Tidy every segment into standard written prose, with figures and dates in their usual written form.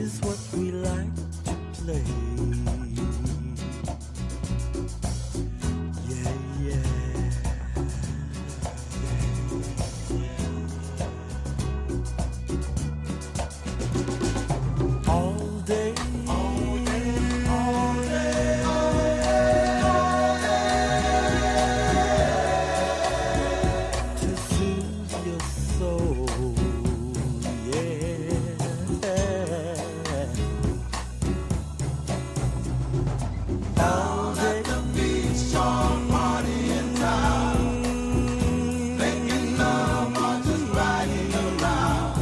is what we like to play. Yeah, yeah. All day, all day, all day, all day, to soothe your soul. Yeah. All day at the beach, all party in town, making love or just riding around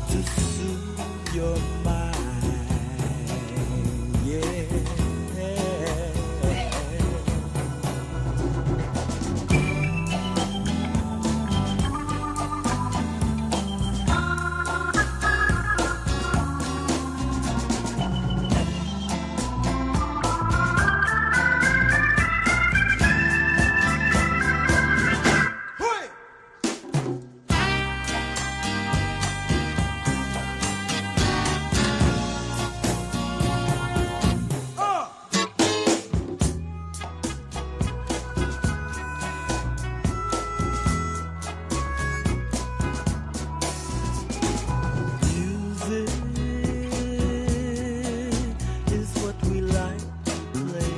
to soothe your mind. Yeah. Music is what we like to play.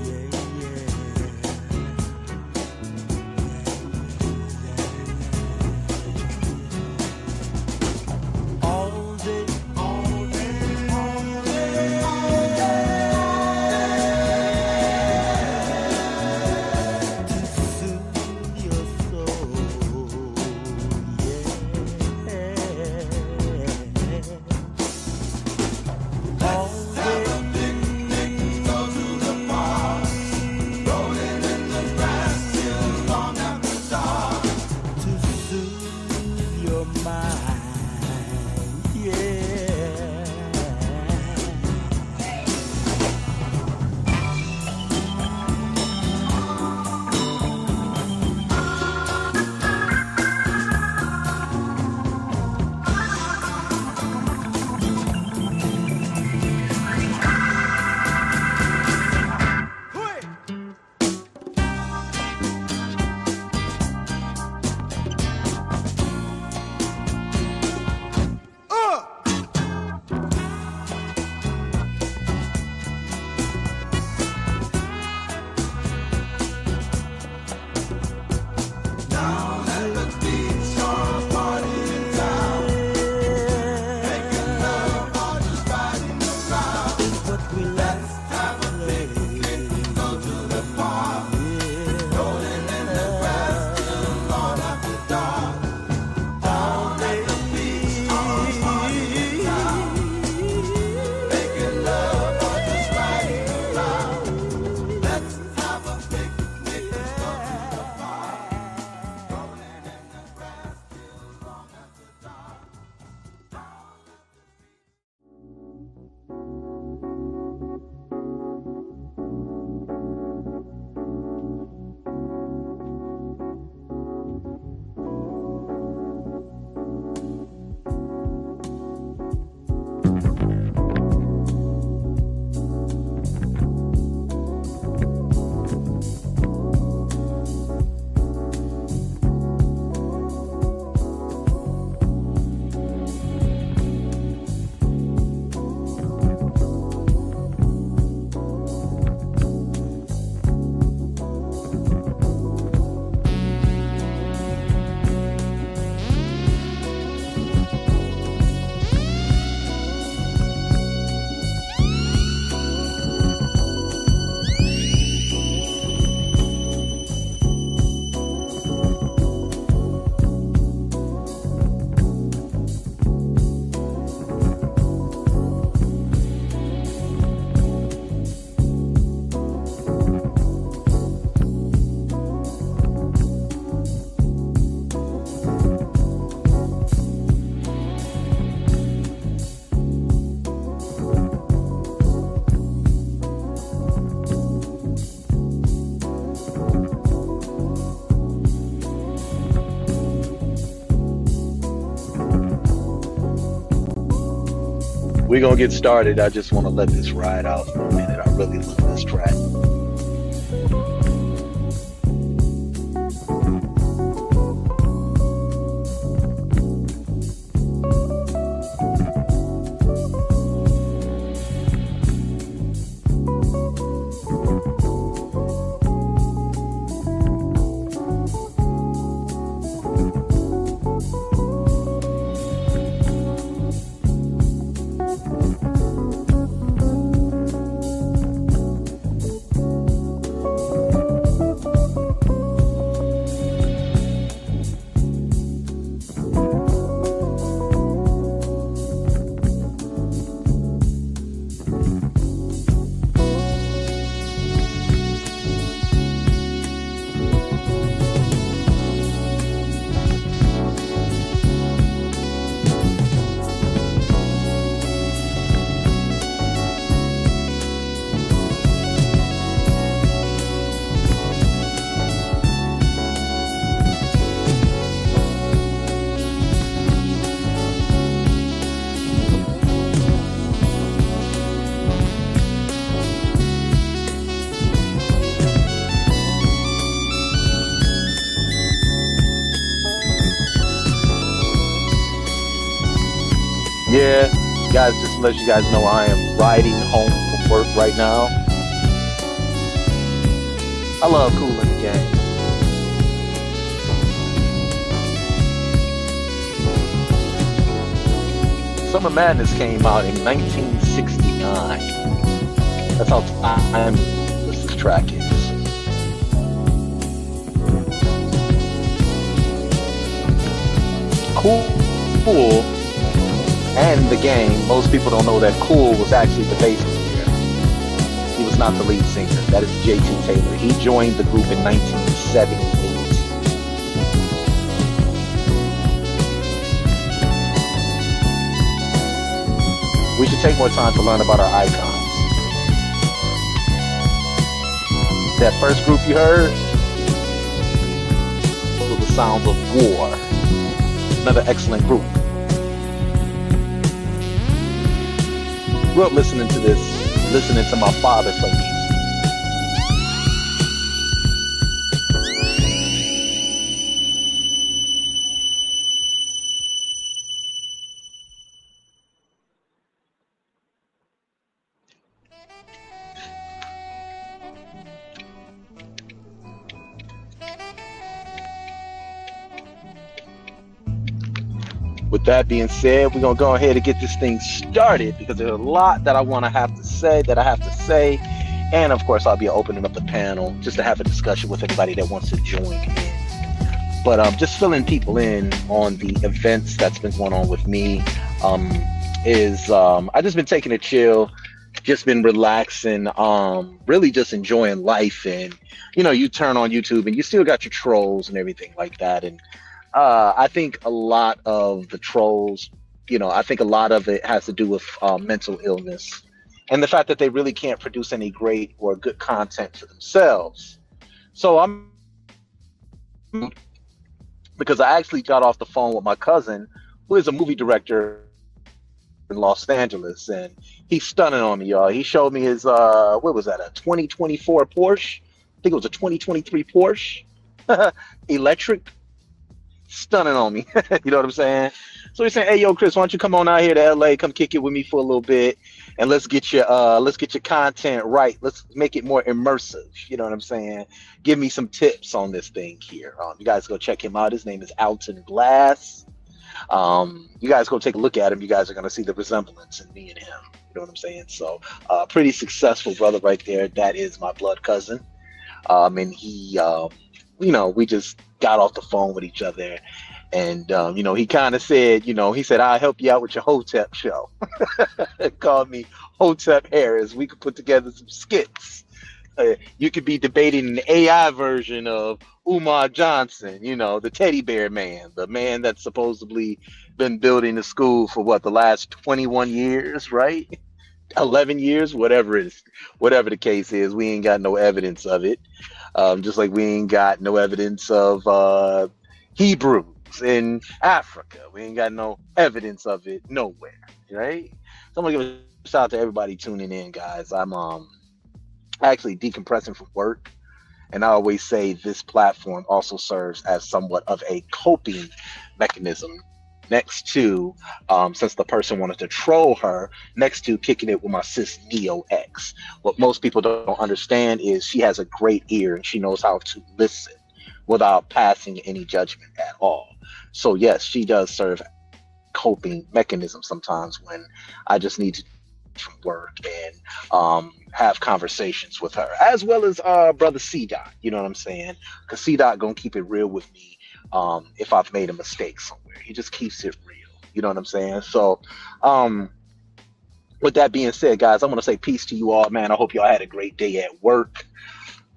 Yeah, yeah. All day, all day, all day, all day, to soothe your soul. Yeah. All day, go to the park, rolling in the grass till long after dark, to soothe your mind. Yeah. We're gonna get started. I just want to let this ride out for a minute. I really love this track. Yeah, guys, just to let you guys know, I am riding home from work right now. I love Cool in the Gang. Summer Madness came out in 1969. That's how timeless this track is. Cool. And the Gang, most people don't know that Cool was actually the bass player. He was not the lead singer. That is J.T. Taylor. He joined the group in 1978. We should take more time to learn about our icons. That first group you heard was the Sounds of War. Another excellent group. Grew up listening to this, listening to my father play music. With that being said, we're going to go ahead and get this thing started because there's a lot that I have to say. And of course, I'll be opening up the panel just to have a discussion with anybody that wants to join in. But just filling people in on the events that's been going on with me I just been taking it chill, just been relaxing, really just enjoying life. And, you turn on YouTube and you still got your trolls and everything like that. And I think a lot of the trolls, I think a lot of it has to do with mental illness and the fact that they really can't produce any great or good content for themselves. So because I actually got off the phone with my cousin, who is a movie director in Los Angeles, and he's stunning on me, y'all. He showed me his, what was that, a 2024 Porsche? I think it was a 2023 Porsche, electric. Stunning on me. You know what I'm saying? So he's saying, hey, yo, Chris, why don't you come on out here to LA, come kick it with me for a little bit, and let's get your content right. Let's make it more immersive. You know what I'm saying? Give me some tips on this thing here. You guys go check him out. His name is Alton Glass. You guys go take a look at him. You guys are going to see the resemblance in me and him. You know what I'm saying? So pretty successful brother right there. That is my blood cousin. And he, we just got off the phone with each other, and he kind of said, he said, I'll help you out with your Hotep show. Called me Hotep Harris. We could put together some skits. You could be debating an AI version of Umar Johnson, the teddy bear man, the man that's supposedly been building the school for the last 21 years, right? 11 years, whatever the case is. We ain't got no evidence of it. Just like we ain't got no evidence of Hebrew. in Africa. We ain't got no evidence of it nowhere, right? So I'm gonna give a shout out to everybody tuning in, guys. I'm actually decompressing from work, and I always say this platform also serves as somewhat of a coping mechanism next to, since the person wanted to troll her, next to kicking it with my sis Neo X. What most people don't understand is she has a great ear and she knows how to listen without passing any judgment at all. So yes, she does serve coping mechanism sometimes when I just need to from work and have conversations with her, as well as brother C Dot. You know what I'm saying? Because C Dot gonna keep it real with me if I've made a mistake somewhere. He just keeps it real. You know what I'm saying? So, with that being said, guys, I'm gonna say peace to you all, man. I hope y'all had a great day at work.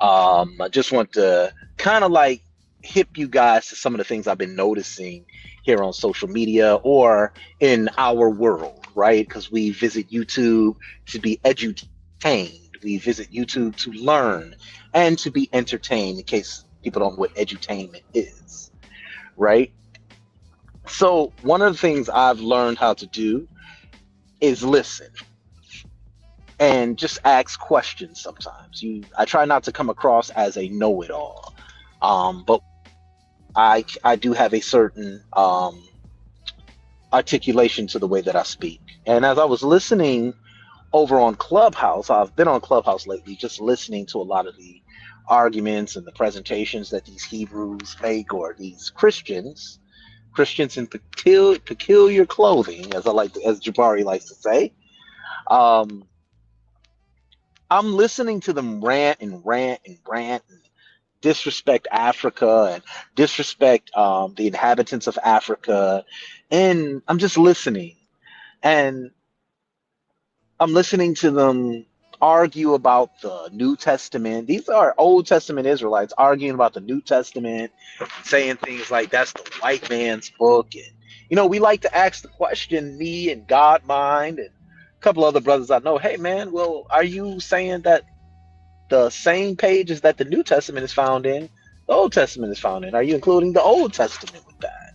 I just want to kind of like hip you guys to some of the things I've been noticing here on social media or in our world, right? Because we visit YouTube to be edutained. We visit YouTube to learn and to be entertained, in case people don't know what edutainment is, right? So one of the things I've learned how to do is listen and just ask questions sometimes. I try not to come across as a know-it-all, but I do have a certain articulation to the way that I speak. And as I was listening over on Clubhouse, I've been on Clubhouse lately, just listening to a lot of the arguments and the presentations that these Hebrews make, or these Christians in peculiar clothing, as Jabari likes to say. I'm listening to them rant and disrespect Africa and disrespect the inhabitants of Africa. And I'm just listening. And I'm listening to them argue about the New Testament. These are Old Testament Israelites arguing about the New Testament, saying things like that's the white man's book. And, we like to ask the question, me and God Mind and a couple other brothers I know, hey, man, well, are you saying that the same pages that the New Testament is found in, the Old Testament is found in? Are you including the Old Testament with that?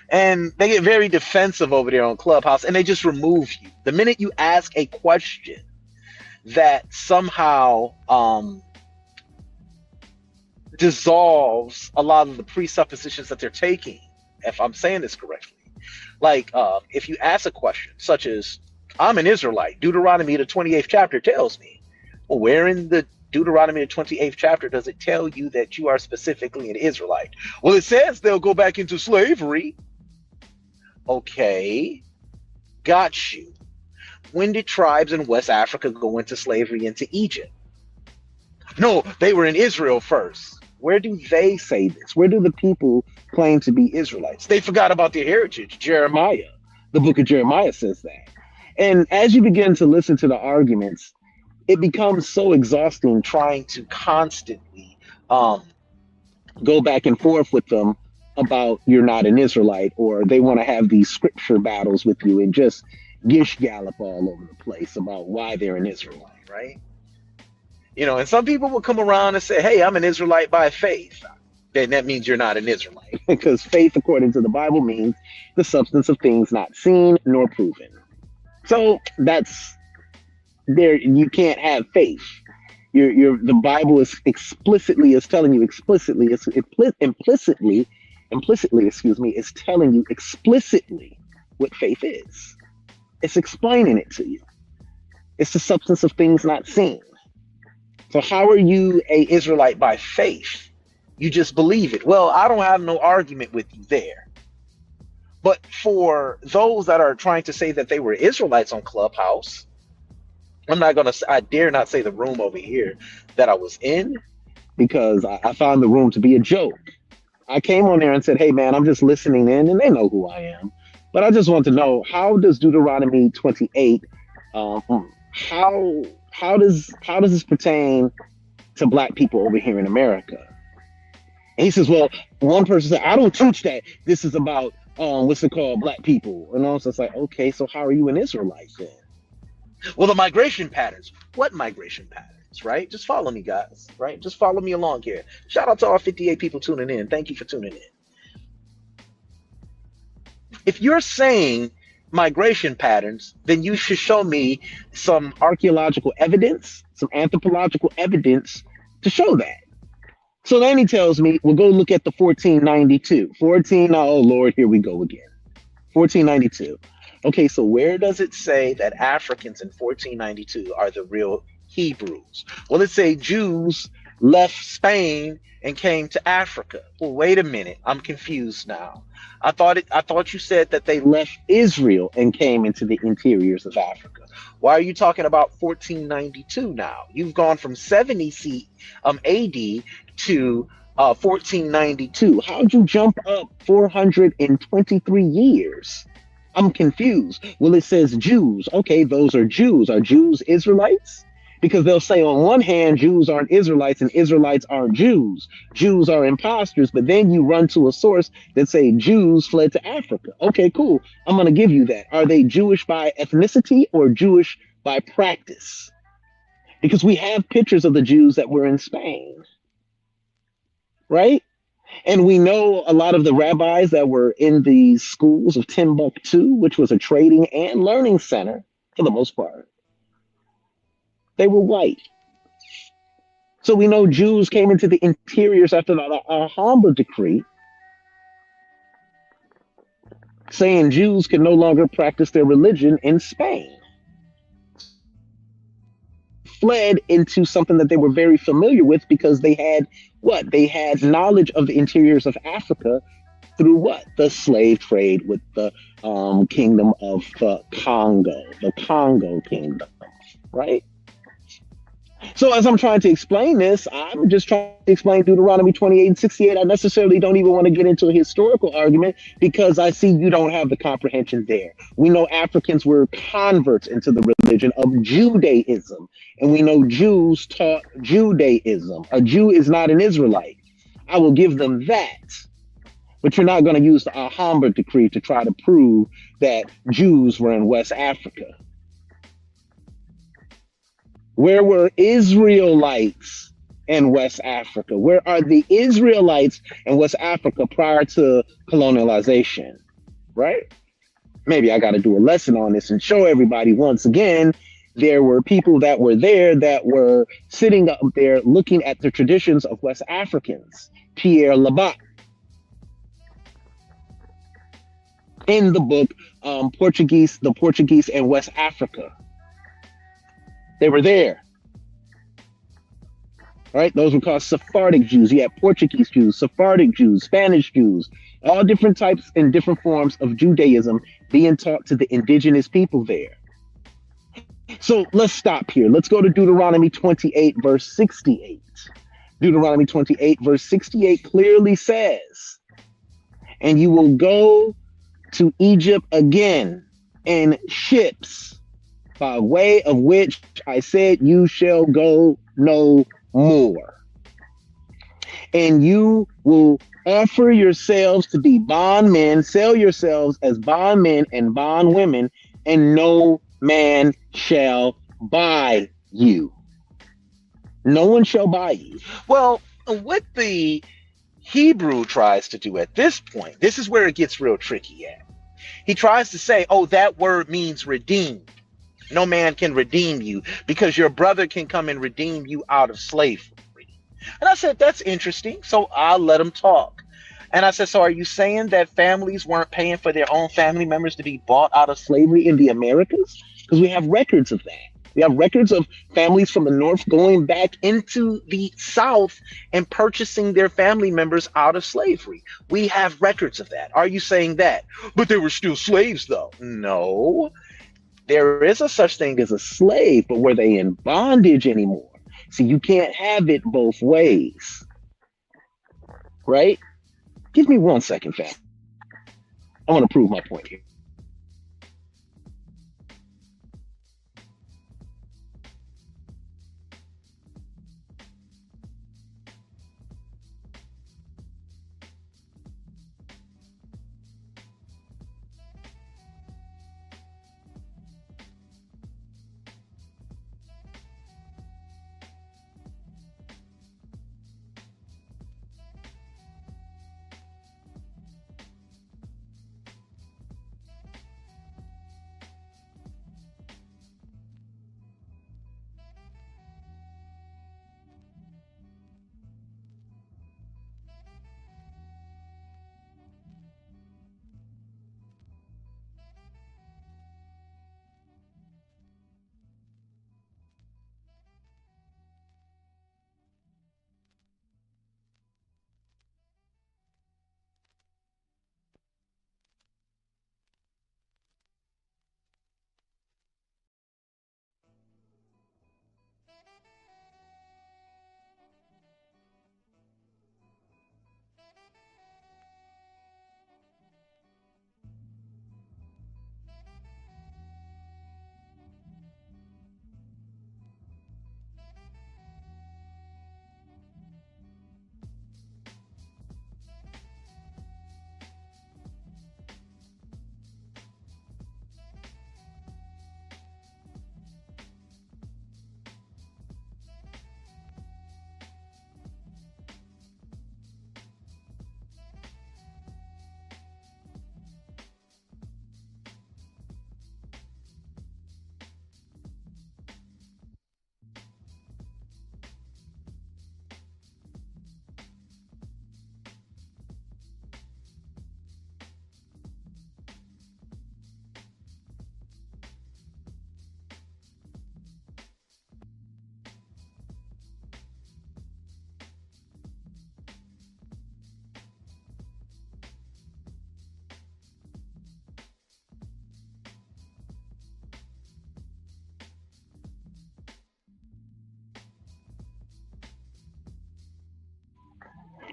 And they get very defensive over there on Clubhouse, and they just remove you. The minute you ask a question that somehow dissolves a lot of the presuppositions that they're taking, if I'm saying this correctly. Like, if you ask a question such as, I'm an Israelite, Deuteronomy, the 28th chapter tells me. Well, where in the Deuteronomy, the 28th chapter, does it tell you that you are specifically an Israelite? Well, it says they'll go back into slavery. Okay, got you. When did tribes in West Africa go into slavery into Egypt? No, they were in Israel first. Where do they say this? Where do the people claim to be Israelites? They forgot about their heritage. Jeremiah, the book of Jeremiah says that. And as you begin to listen to the arguments, it becomes so exhausting trying to constantly go back and forth with them about you're not an Israelite, or they want to have these scripture battles with you and just gish gallop all over the place about why they're an Israelite, right? And some people will come around and say, hey, I'm an Israelite by faith. Then that means you're not an Israelite, because faith, according to the Bible, means the substance of things not seen nor proven. So that's there. You can't have faith. The Bible is telling you explicitly, is telling you explicitly what faith is. It's explaining it to you. It's the substance of things not seen. So how are you a Israelite by faith? You just believe it. Well, I don't have no argument with you there. But for those that are trying to say that they were Israelites on Clubhouse, I dare not say the room over here that I was in, because I found the room to be a joke. I came on there and said, hey, man, I'm just listening in, and they know who I am. But I just want to know, how does Deuteronomy 28, how does this pertain to black people over here in America? And he says, well, one person said, I don't teach that. This is about, black people. And I was just like, okay, so how are you an Israelite then? Well, the migration patterns. What migration patterns, right? Just follow me, guys, right? Just follow me along here. Shout out to all 58 people tuning in. Thank you for tuning in. If you're saying migration patterns, then you should show me some archaeological evidence, some anthropological evidence to show that. So then he tells me, well, go look at the 1492. 14, oh Lord, here we go again. 1492. Okay, so where does it say that Africans in 1492 are the real Hebrews? Well, it say Jews left Spain and came to Africa. Well, wait a minute. I'm confused now. I thought you said that they left Israel and came into the interiors of Africa. Why are you talking about 1492 now? You've gone from 70 AD to 1492. How'd you jump up 423 years? I'm confused. Well, it says Jews. Okay, those are Jews. Are Jews Israelites? Because they'll say on one hand, Jews aren't Israelites and Israelites aren't Jews. Jews are imposters, but then you run to a source that say Jews fled to Africa. Okay, cool. I'm going to give you that. Are they Jewish by ethnicity or Jewish by practice? Because we have pictures of the Jews that were in Spain, right? And we know a lot of the rabbis that were in the schools of Timbuktu, which was a trading and learning center for the most part. They were white. So we know Jews came into the interiors after the Alhambra decree, saying Jews could no longer practice their religion in Spain. Fled into something that they were very familiar with because they had what? They had knowledge of the interiors of Africa through what? The slave trade with the kingdom of the Congo kingdom, right? So as I'm trying to explain this, I'm just trying to explain Deuteronomy 28 and 68. I necessarily don't even want to get into a historical argument because I see you don't have the comprehension there. We know Africans were converts into the religion of Judaism, and we know Jews taught Judaism. A Jew is not an Israelite. I will give them that. But you're not going to use the Alhambra decree to try to prove that Jews were in West Africa. Where were Israelites in West Africa? Where are the Israelites in West Africa prior to colonialization? Right? Maybe I got to do a lesson on this and show everybody once again, there were people that were there that were sitting up there looking at the traditions of West Africans. Pierre Labat in the book the Portuguese and West Africa. They were there. Right? Those were called Sephardic Jews. You had Portuguese Jews, Sephardic Jews, Spanish Jews, all different types and different forms of Judaism being taught to the indigenous people there. So let's stop here. Let's go to Deuteronomy 28, verse 68. Deuteronomy 28, verse 68 clearly says, and you will go to Egypt again in ships, by way of which I said you shall go no more. And you will offer yourselves to be bondmen, sell yourselves as bondmen and bondwomen, and no man shall buy you. No one shall buy you. Well, what the Hebrew tries to do at this point, this is where it gets real tricky at. He tries to say, oh, that word means redeemed. No man can redeem you because your brother can come and redeem you out of slavery. And I said, that's interesting. So I'll let him talk. And I said, so are you saying that families weren't paying for their own family members to be bought out of slavery in the Americas? Because we have records of that. We have records of families from the North going back into the South and purchasing their family members out of slavery. We have records of that. Are you saying that? But they were still slaves, though. No. There is a such thing as a slave, but were they in bondage anymore? See, you can't have it both ways, right? Give me 1 second, fam. I want to prove my point here.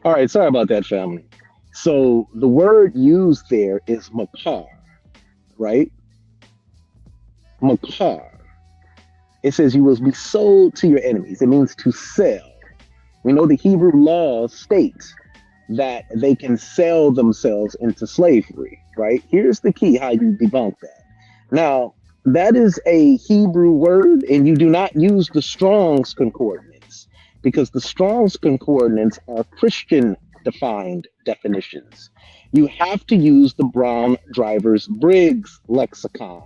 All right, sorry about that, family. So the word used there is makar, right? Makar. It says you will be sold to your enemies. It means to sell. We know the Hebrew laws state that they can sell themselves into slavery, right? Here's the key how you debunk that. Now, that is a Hebrew word, and you do not use the Strong's Concordance because the Strong's Concordance are Christian defined definitions. You have to use the Brown Drivers Briggs lexicon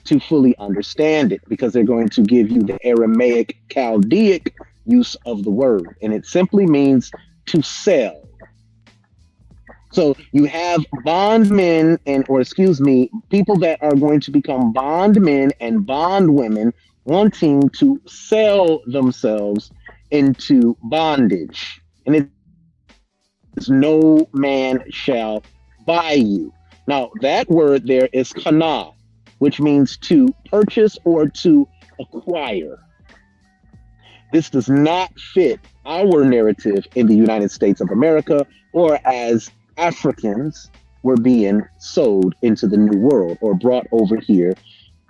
to fully understand it because they're going to give you the Aramaic Chaldeic use of the word, and it simply means to sell. So you have bondmen and, or excuse me, people that are going to become bondmen and bondwomen wanting to sell themselves into bondage. And it's no man shall buy you. Now, that word there is kana, which means to purchase or to acquire. This does not fit our narrative in the United States of America or as Africans were being sold into the New World or brought over here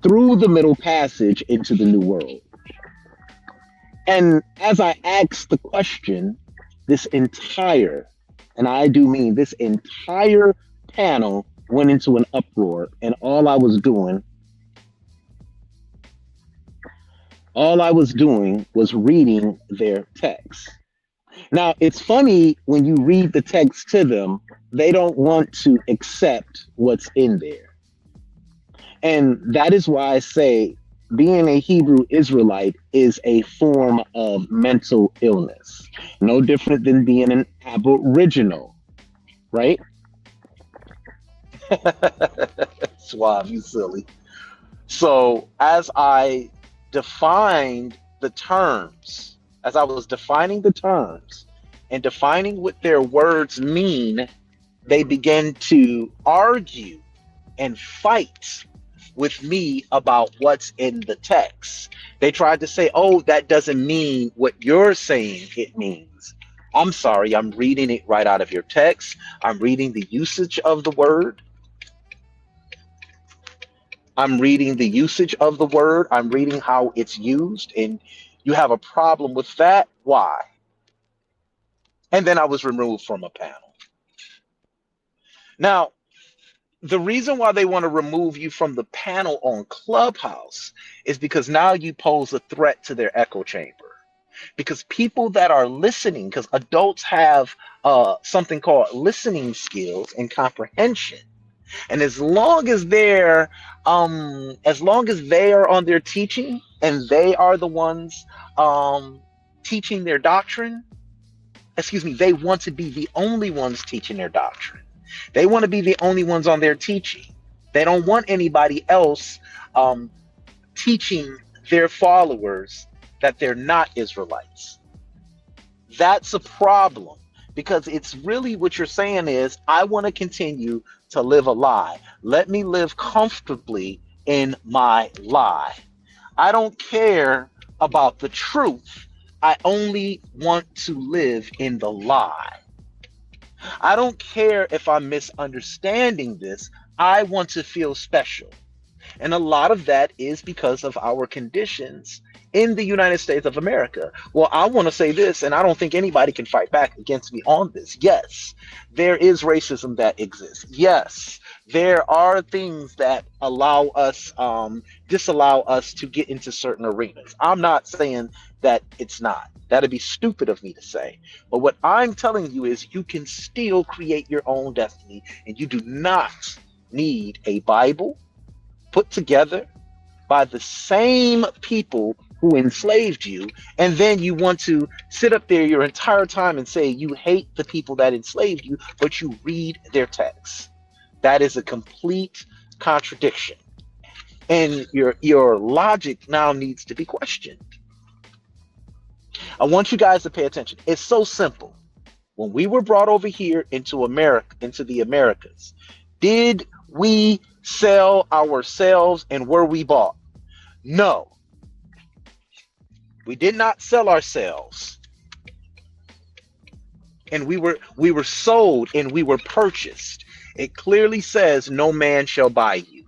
through the Middle Passage into the New World. And as I asked the question, this entire, and I do mean this entire panel went into an uproar, and all I was doing was reading their text. Now, it's funny when you read the text to them, they don't want to accept what's in there. And that is why I say being a Hebrew Israelite is a form of mental illness, no different than being an Aboriginal, right? Suave, you silly. So, as I defined the terms, as I was defining the terms and defining what their words mean, they began to argue and fight with me about what's in the text. They tried to say, oh, that doesn't mean what you're saying it means. I'm sorry, I'm reading it right out of your text. I'm reading the usage of the word. I'm reading the usage of the word. I'm reading how it's used. And you have a problem with that? Why? And then I was removed from a panel. Now, the reason why they want to remove you from the panel on Clubhouse is because now you pose a threat to their echo chamber. Because people that are listening, because adults have something called listening skills and comprehension. And as long as they are on their teaching and they are the ones teaching their doctrine, they want to be the only ones teaching their doctrine. They want to be the only ones on their teaching. They don't want anybody else teaching their followers that they're not Israelites. That's a problem, because it's really what you're saying is, I want to continue to live a lie. Let me live comfortably in my lie. I don't care about the truth. I only want to live in the lie. I don't care if I'm misunderstanding this. I want to feel special. And a lot of that is because of our conditions in the United States of America. Well, I want to say this, and I don't think anybody can fight back against me on this. Yes, there is racism that exists. Yes, there are things that allow us, disallow us to get into certain arenas. I'm not saying that it's not. That'd be stupid of me to say. But what I'm telling you is you can still create your own destiny, and you do not need a Bible put together by the same people who enslaved you, and then you want to sit up there your entire time and say you hate the people that enslaved you, but you read their texts. That is a complete contradiction, and your logic now needs to be questioned. I want you guys to pay attention. It's so simple. When we were brought over here into America, into the Americas, did we sell ourselves and were we bought? No. We did not sell ourselves. and we were sold and we were purchased. It clearly says no man shall buy you.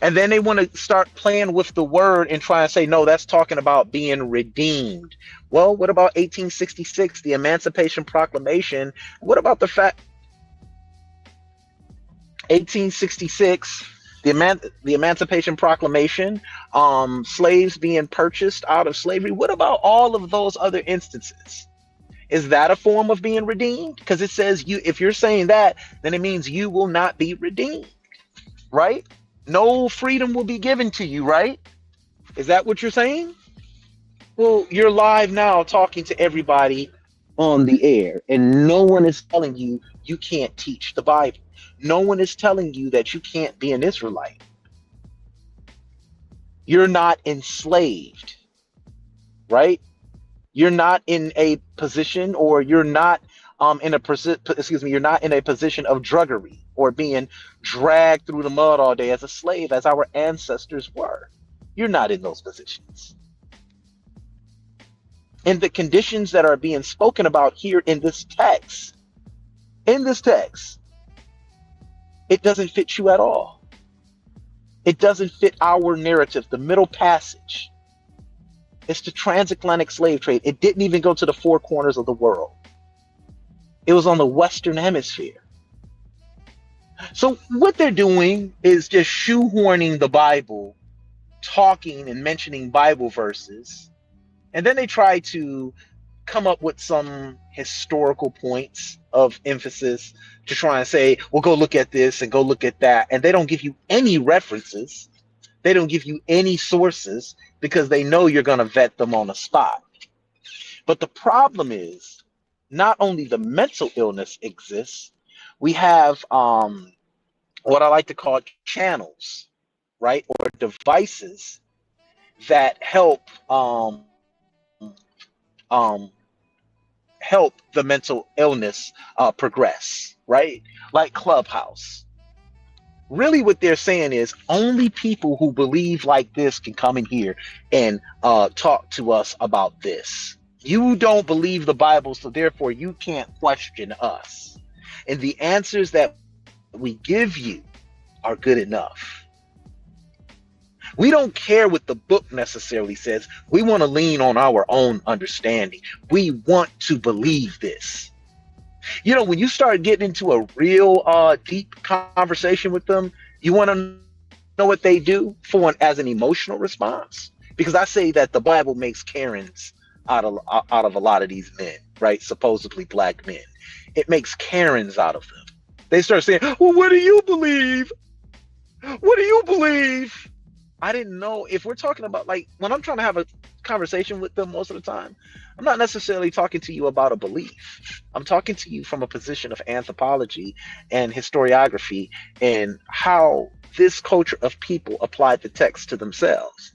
And then they want to start playing with the word and try and say, no, that's talking about being redeemed. Well, what about 1866, the Emancipation Proclamation? What about the fact 1866, the Emancipation Proclamation, slaves being purchased out of slavery? What about all of those other instances? Is that a form of being redeemed? Because it says you, if you're saying that, then it means you will not be redeemed, right? No freedom will be given to you, right? Is that what you're saying? Well, you're live now talking to everybody on the air, and no one is telling you you can't teach the Bible. No one is telling you that you can't be an Israelite. You're not enslaved, right? You're not in a position, or you're not you're not in a position of drudgery or being dragged through the mud all day as a slave, as our ancestors were. You're not in those positions. And the conditions that are being spoken about here in this text, it doesn't fit you at all. It doesn't fit our narrative, the middle passage. It's the transatlantic slave trade. It didn't even go to the four corners of the world. It was on the Western Hemisphere. So what they're doing is just shoehorning the Bible, talking and mentioning Bible verses, and then they try to come up with some historical points of emphasis to try and say, well, go look at this and go look at that. And they don't give you any references. They don't give you any sources because they know you're going to vet them on the spot. But the problem is, not only the mental illness exists, we have what I like to call channels, right? Or devices that help help the mental illness progress, right? Like Clubhouse. Really what they're saying is only people who believe like this can come in here and talk to us about this. You don't believe the Bible, so therefore you can't question us. And the answers that we give you are good enough. We don't care what the book necessarily says. We want to lean on our own understanding. We want to believe this. You know, when you start getting into a real deep conversation with them, you want to know what they do as an emotional response. Because I say that the Bible makes Karens out of a lot of these men, right? Supposedly black men. It makes Karens out of them. They start saying, well, what do you believe? What do you believe? I didn't know. If we're talking about, like, when I'm trying to have a conversation with them most of the time, I'm not necessarily talking to you about a belief. I'm talking to you from a position of anthropology and historiography and how this culture of people applied the text to themselves.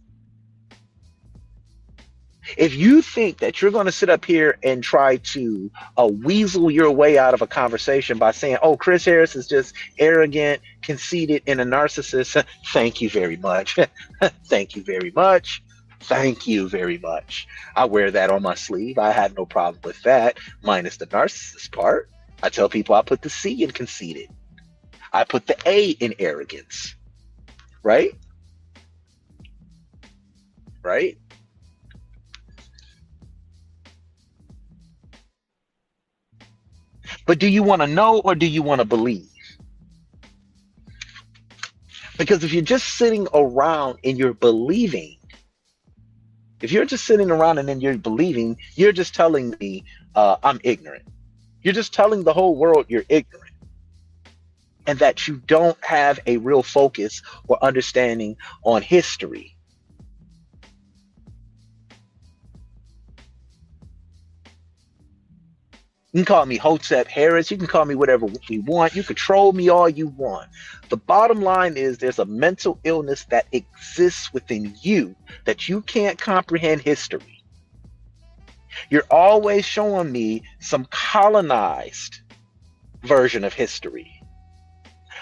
If you think that you're going to sit up here and try to weasel your way out of a conversation by saying, oh, Chris Harris is just arrogant, conceited, and a narcissist, thank you very much. Thank you very much. Thank you very much. I wear that on my sleeve. I have no problem with that, minus the narcissist part. I tell people I put the C in conceited. I put the A in arrogance. Right? Right? But do you want to know or do you want to believe? Because if you're just sitting around and you're believing, if you're just sitting around and then you're believing, you're just telling me I'm ignorant. You're just telling the whole world you're ignorant and that you don't have a real focus or understanding on history. You can call me Hotep Harris. You can call me whatever you want. You can troll me all you want. The bottom line is there's a mental illness that exists within you that you can't comprehend history. You're always showing me some colonized version of history.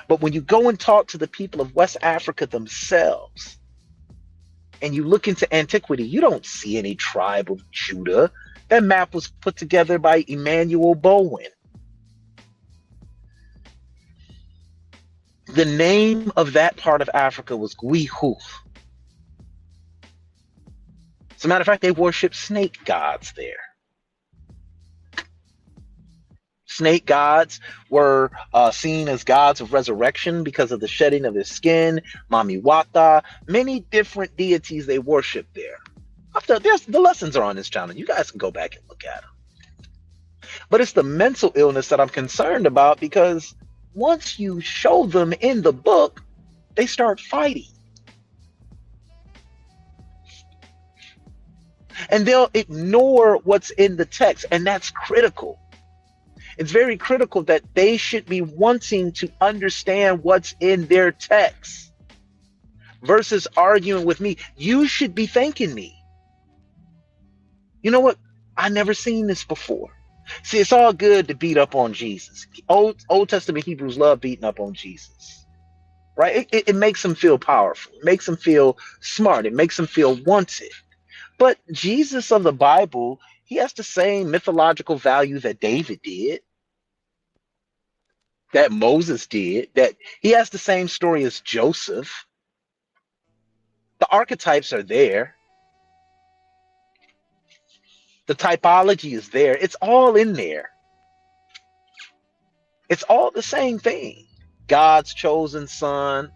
But when you go and talk to the people of West Africa themselves, and you look into antiquity, you don't see any tribe of Judah. That map was put together by Emmanuel Bowen. The name of that part of Africa was Gwihu. As a matter of fact, they worship snake gods there. Snake gods were seen as gods of resurrection because of the shedding of their skin, Mami Wata, many different deities they worship there. The lessons are on this channel. You guys can go back and look at them. But it's the mental illness that I'm concerned about, because once you show them in the book, they start fighting. And they'll ignore what's in the text, and that's critical. It's very critical that they should be wanting to understand what's in their text versus arguing with me. You should be thanking me. You know what? I never seen this before. See, it's all good to beat up on Jesus. Old Testament Hebrews love beating up on Jesus, right? It makes them feel powerful. It makes them feel smart. It makes them feel wanted. But Jesus of the Bible, he has the same mythological value that David did, that Moses did, that he has the same story as Joseph. The archetypes are there. The typology is there. It's all in there. It's all the same thing. God's chosen son,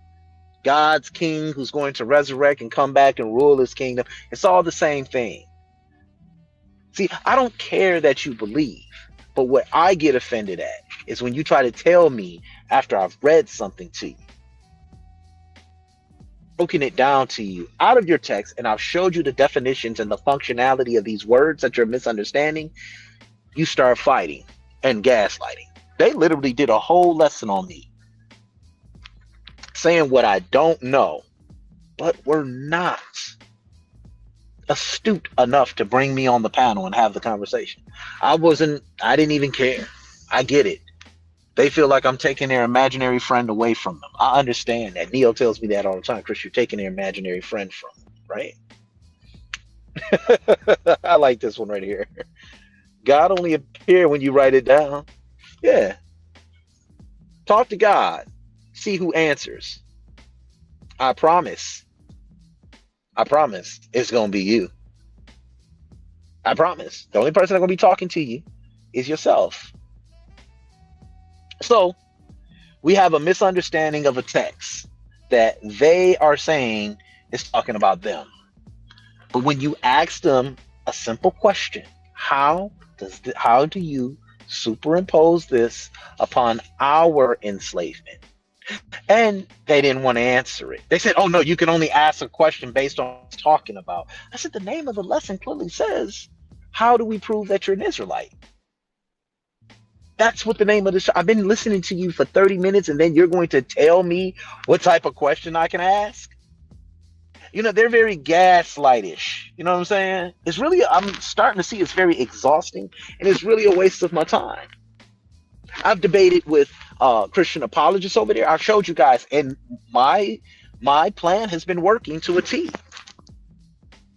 God's king who's going to resurrect and come back and rule his kingdom. It's all the same thing. See, I don't care that you believe, but what I get offended at is when you try to tell me after I've read something to you, broken it down to you out of your text, and I've showed you the definitions and the functionality of these words that you're misunderstanding, you start fighting and gaslighting. They literally did a whole lesson on me, saying what I don't know, but were not astute enough to bring me on the panel and have the conversation. I didn't even care. I get it. They feel like I'm taking their imaginary friend away from them. I understand that. Neo tells me that all the time. Chris, you're taking their imaginary friend from them, right? I like this one right here. God only appear when you write it down. Yeah. Talk to God. See who answers. I promise it's going to be you. I promise. The only person that's going to be talking to you is yourself. So we have a misunderstanding of a text that they are saying is talking about them. But when you ask them a simple question, how do you superimpose this upon our enslavement? And they didn't want to answer it. They said, oh no, you can only ask a question based on what it's talking about. I said, the name of the lesson clearly says, how do we prove that you're an Israelite? That's what the name of the show. I've been listening to you for 30 minutes, and then you're going to tell me what type of question I can ask? You know, they're very gaslightish. You know what I'm saying? It's really, I'm starting to see it's very exhausting, and it's really a waste of my time. I've debated with Christian apologists over there. I've showed you guys, and my plan has been working to a T.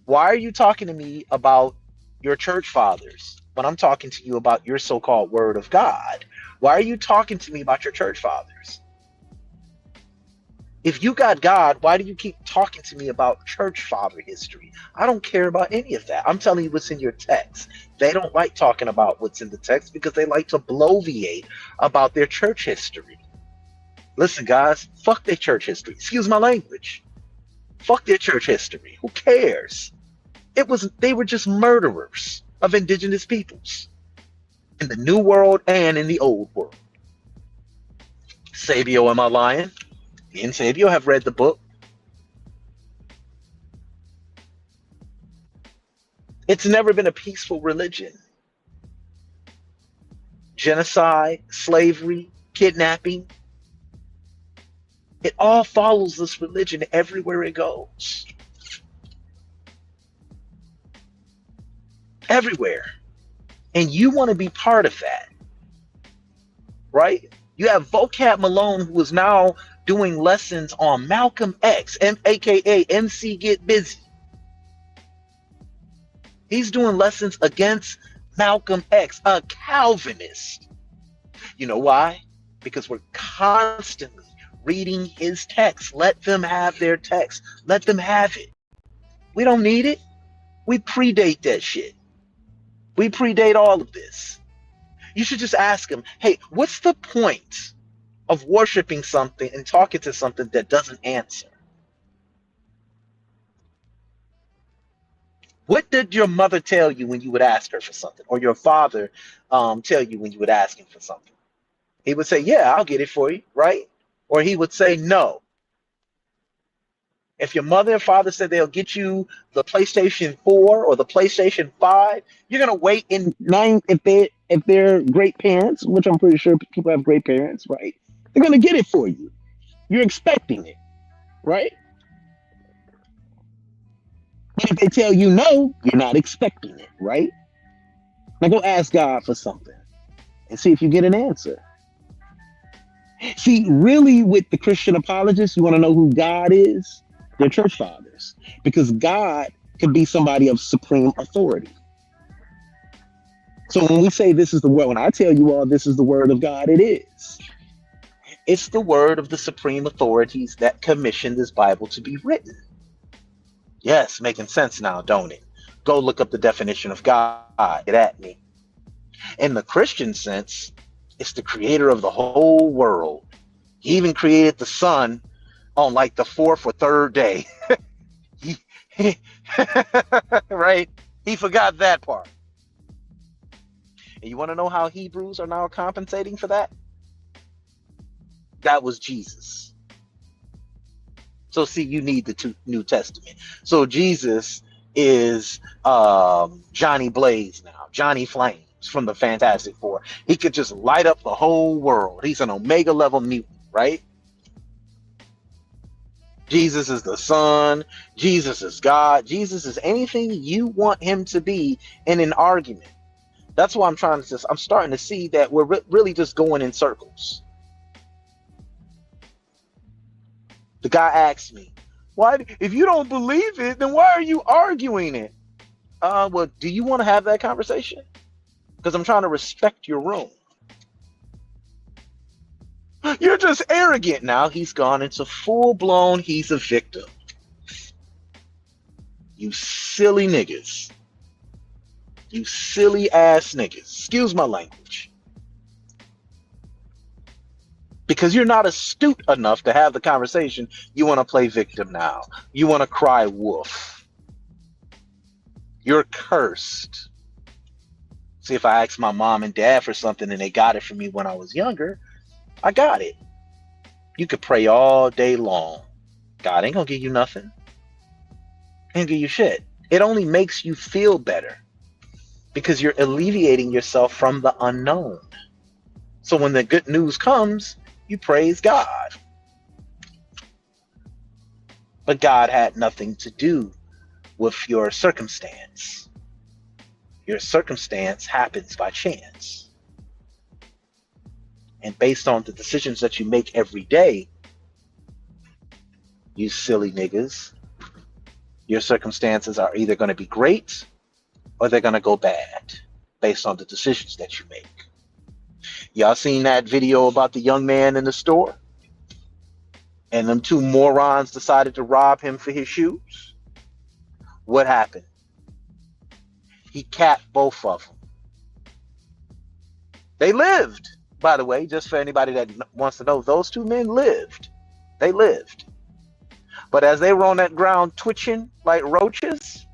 Why are you talking to me about your church fathers when I'm talking to you about your so-called word of God? Why are you talking to me about your church fathers? If you got God, why do you keep talking to me about church father history? I don't care about any of that. I'm telling you what's in your text. They don't like talking about what's in the text because they like to bloviate about their church history. Listen, guys, fuck their church history. Excuse my language. Fuck their church history. Who cares? They were just murderers of indigenous peoples in the New World and in the Old World. Sabio, am I lying? Me and Sabio have read the book. It's never been a peaceful religion. Genocide, slavery, kidnapping. It all follows this religion everywhere it goes. Everywhere. And you want to be part of that. Right? You have Vocab Malone, who is now doing lessons on Malcolm X, aka MC Get Busy. He's doing lessons against Malcolm X, a Calvinist. You know why? Because we're constantly reading his text. Let them have their text. Let them have it. We don't need it. We predate that shit. We predate all of this. You should just ask him, hey, what's the point of worshiping something and talking to something that doesn't answer? What did your mother tell you when you would ask her for something, or your father tell you when you would ask him for something? He would say, yeah, I'll get it for you, right? Or he would say no. If your mother and father said they'll get you the PlayStation 4 or the PlayStation 5, you're gonna wait in line. If they're great parents, which I'm pretty sure people have great parents, right? They're gonna get it for you. You're expecting it, right? And if they tell you no, you're not expecting it, right? Now go ask God for something and see if you get an answer. See, really, with the Christian apologists, you want to know who God is? They're church fathers, because God could be somebody of supreme authority. So when we say this is the word, when I tell you all this is the word of God, it is. It's the word of the supreme authorities that commissioned this Bible to be written. Yes, making sense now, don't it? Go look up the definition of God. Get at me. In the Christian sense, it's the creator of the whole world. He even created the sun on like the fourth or third day. Right? He forgot that part. And you want to know how Hebrews are now compensating for that? That was Jesus. So see, you need the New Testament. So Jesus is Johnny Blaze now, Johnny Flames from the Fantastic Four. He could just light up the whole world. He's an Omega level mutant, right? Jesus is the Son. Jesus is God. Jesus is anything you want him to be in an argument. That's why I'm starting to see that we're really just going in circles. The guy asked me, "Why? If you don't believe it, then why are you arguing it?" Well, do you want to have that conversation? Because I'm trying to respect your room. You're just arrogant now. He's gone into full blown. He's a victim. You silly niggas. You silly ass niggas. Excuse my language. Because you're not astute enough to have the conversation. You want to play victim now. You want to cry wolf. You're cursed. See, if I asked my mom and dad for something and they got it for me when I was younger, I got it. You could pray all day long. God ain't gonna give you nothing. He ain't give you shit. It only makes you feel better because you're alleviating yourself from the unknown. So when the good news comes, you praise God. But God had nothing to do with your circumstance. Your circumstance happens by chance. And based on the decisions that you make every day, you silly niggas, your circumstances are either going to be great or they're going to go bad based on the decisions that you make. Y'all seen that video about the young man in the store? And them two morons decided to rob him for his shoes? What happened? He capped both of them. They lived, by the way, just for anybody that wants to know, those two men lived. They lived. But as they were on that ground twitching like roaches,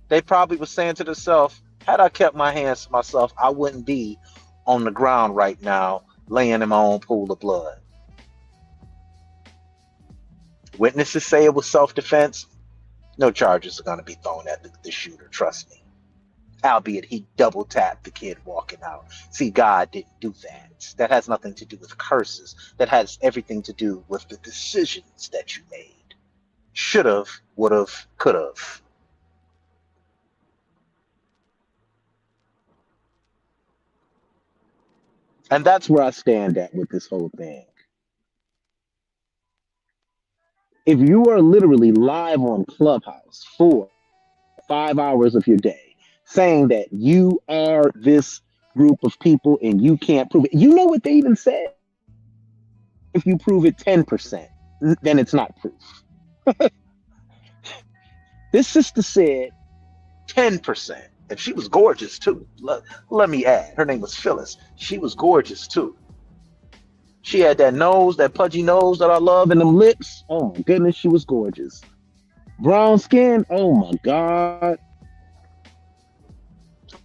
they probably was saying to themselves, had I kept my hands to myself, I wouldn't be on the ground right now, laying in my own pool of blood. Witnesses say it was self-defense. No charges are going to be thrown at the shooter, trust me. Albeit he double tapped the kid walking out. See, God didn't do that. That has nothing to do with curses. That has everything to do with the decisions that you made. Should've, would've, could've. And that's where I stand at with this whole thing. If you are literally live on Clubhouse 4-5 hours of your day, saying that you are this group of people and you can't prove it. You know what they even said? If you prove it 10%, then it's not proof. This sister said 10%. And she was gorgeous too. Let me add, her name was Phyllis. She was gorgeous too. She had that nose, that pudgy nose that I love, and them lips. Oh my goodness, she was gorgeous. Brown skin. Oh my God.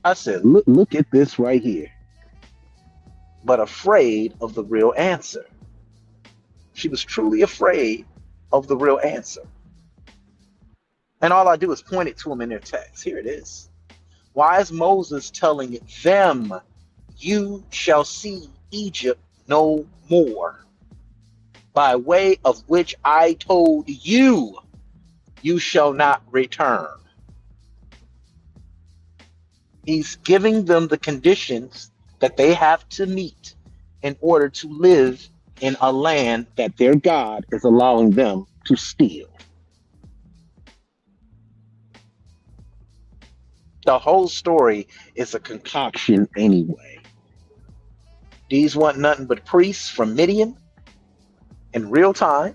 I said, look at this right here. But afraid of the real answer. She was truly afraid of the real answer. And all I do is point it to them in their text. Here it is. Why is Moses telling them, you shall see Egypt no more, by way of which I told you, you shall not return? He's giving them the conditions that they have to meet in order to live in a land that their God is allowing them to steal. The whole story is a concoction anyway. These weren't nothing but priests from Midian in real time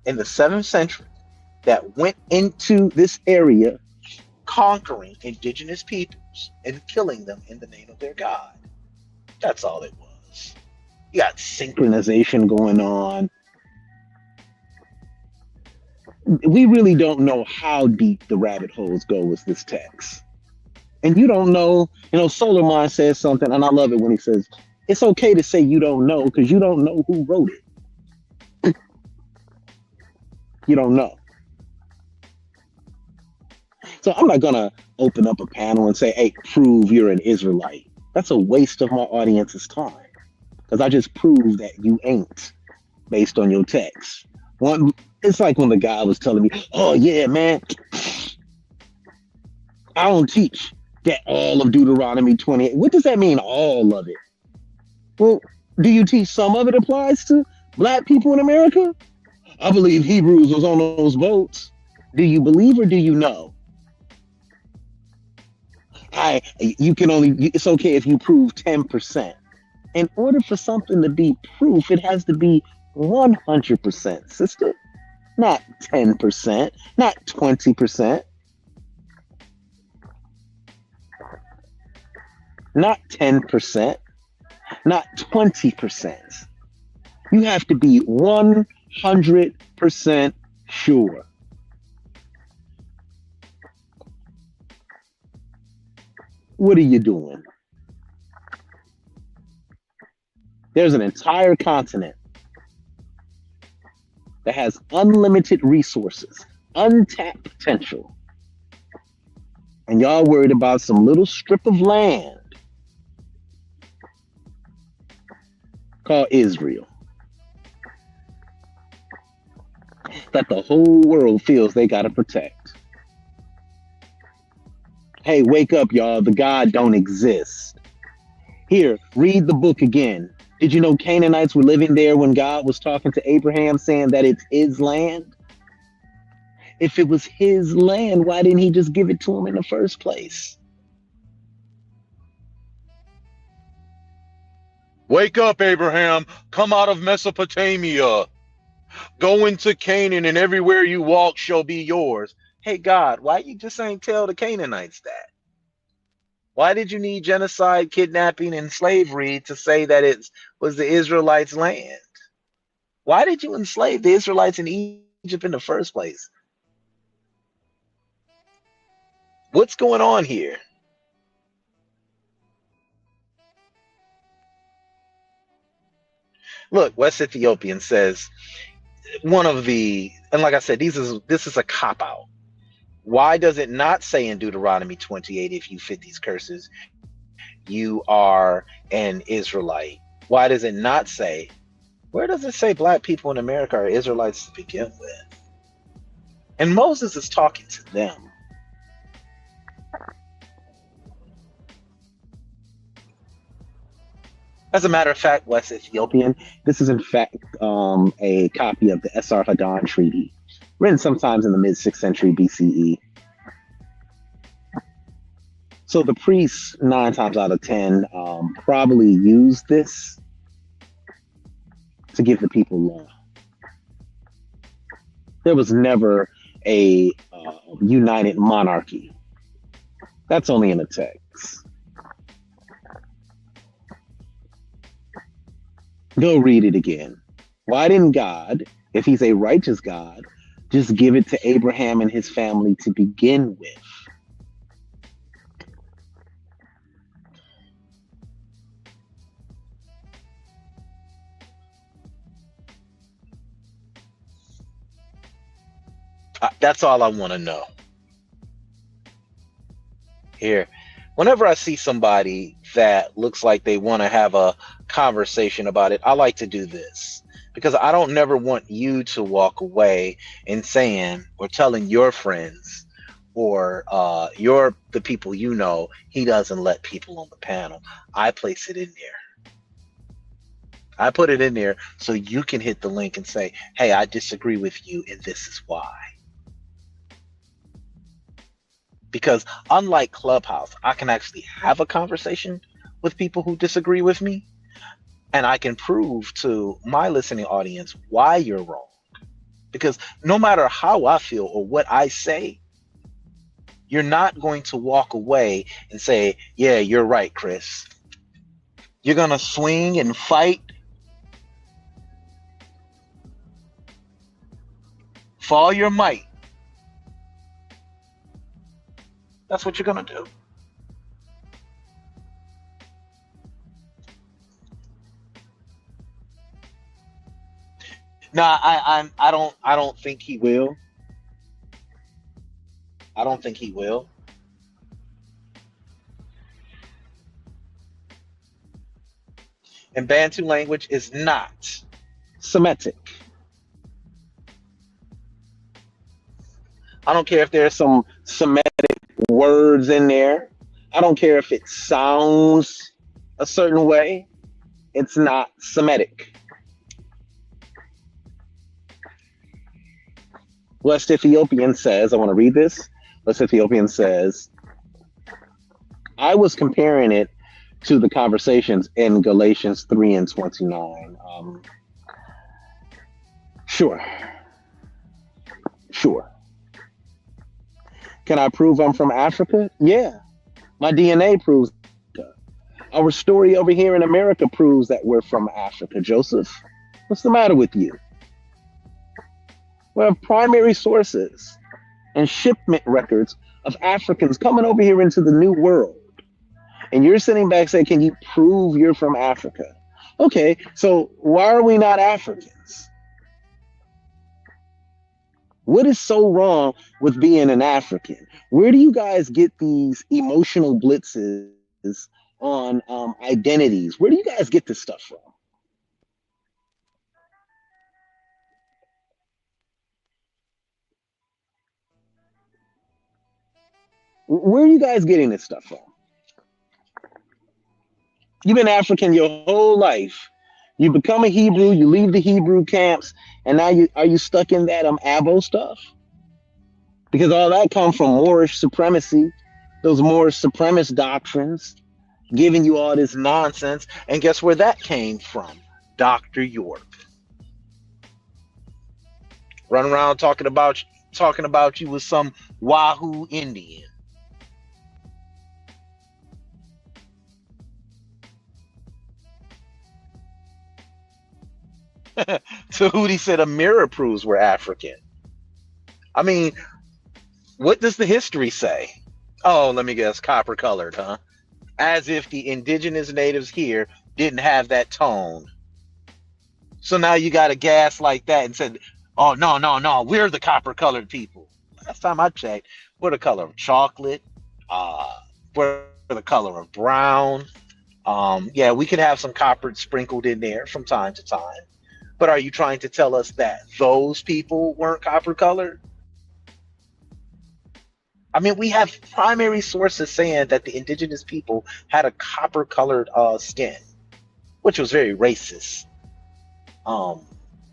in the 7th century that went into this area conquering indigenous peoples and killing them in the name of their God. That's all it was. You got synchronization going on. We really don't know how deep the rabbit holes go with this text. And you don't know, Solar Mind says something, and I love it when he says, it's okay to say you don't know because you don't know who wrote it. You don't know. So I'm not going to open up a panel and say, hey, prove you're an Israelite. That's a waste of my audience's time because I just proved that you ain't based on your text. It's like when the guy was telling me, oh, yeah, man, I don't teach that all of Deuteronomy 28. What does that mean, all of it? Well, do you teach some of it applies to black people in America? I believe Hebrews was on those boats. Do you believe or do you know? It's okay if you prove 10%. In order for something to be proof, it has to be 100%, sister. Not 10%, not 20%. Not 10%, not 20%. You have to be 100% sure. What are you doing? There's an entire continent that has unlimited resources, untapped potential. And y'all worried about some little strip of land called Israel that the whole world feels they got to protect. Hey, wake up, y'all. The God don't exist. Here, read the book again. Did you know Canaanites were living there when God was talking to Abraham saying that it's his land? If it was his land, why didn't he just give it to him in the first place? Wake up, Abraham. Come out of Mesopotamia. Go into Canaan, and everywhere you walk shall be yours. Hey, God, why you just ain't tell the Canaanites that? Why did you need genocide, kidnapping, and slavery to say that it was the Israelites' land? Why did you enslave the Israelites in Egypt in the first place? What's going on here? Look, West Ethiopian says and like I said, this is a cop-out. Why does it not say in Deuteronomy 28, if you fit these curses, you are an Israelite? Why does it not say, where does it say black people in America are Israelites to begin with? And Moses is talking to them. As a matter of fact, West Ethiopian, this is in fact a copy of the Esarhaddon Treaty, written sometimes in the mid-6th century BCE. So the priests, 9 times out of 10, probably use this to give the people law. There was never a united monarchy. That's only in the text. Go read it again. Why didn't God, if he's a righteous God, just give it to Abraham and his family to begin with? That's all I want to know. Here, whenever I see somebody that looks like they want to have a conversation about it, I like to do this because I don't never want you to walk away and saying or telling your friends or the people you know he doesn't let people on the panel. I place it in there. I put it in there so you can hit the link and say, hey, I disagree with you and this is why. Because unlike Clubhouse, I can actually have a conversation with people who disagree with me, and I can prove to my listening audience why you're wrong. Because no matter how I feel or what I say, you're not going to walk away and say, yeah, you're right, Chris. You're going to swing and fight for all your might. That's what you're going to do. No, I don't think he will. I don't think he will. And Bantu language is not Semitic. I don't care if there's some Semitic words in there. I don't care if it sounds a certain way. It's not Semitic. West Ethiopian says, I want to read this. West Ethiopian says, I was comparing it to the conversations in Galatians 3 and 29. Sure. Sure. Can I prove I'm from Africa? Yeah. My DNA proves that. Our story over here in America proves that we're from Africa, Joseph. What's the matter with you? We have primary sources and shipment records of Africans coming over here into the new world. And you're sitting back saying, can you prove you're from Africa? Okay, so why are we not Africans? What is so wrong with being an African? Where do you guys get these emotional blitzes on identities? Where do you guys get this stuff from? Where are you guys getting this stuff from? You've been African your whole life. You become a Hebrew, you leave the Hebrew camps, and now you are you stuck in that Abo stuff? Because all that comes from Moorish supremacy, those Moorish supremacist doctrines, giving you all this nonsense. And guess where that came from? Dr. York. Run around talking about you with some Wahoo Indian. Tahuti said a mirror proves we're African. I mean, what does the history say? Oh, let me guess, copper colored, huh? As if the indigenous natives here didn't have that tone. So now you got a gas like that and said, oh, no, no, no, we're the copper colored people. Last time I checked, we're the color of chocolate. We're the color of brown. Yeah, we can have some copper sprinkled in there from time to time. But are you trying to tell us that those people weren't copper colored? I mean, we have primary sources saying that the indigenous people had a copper colored skin, which was very racist, um,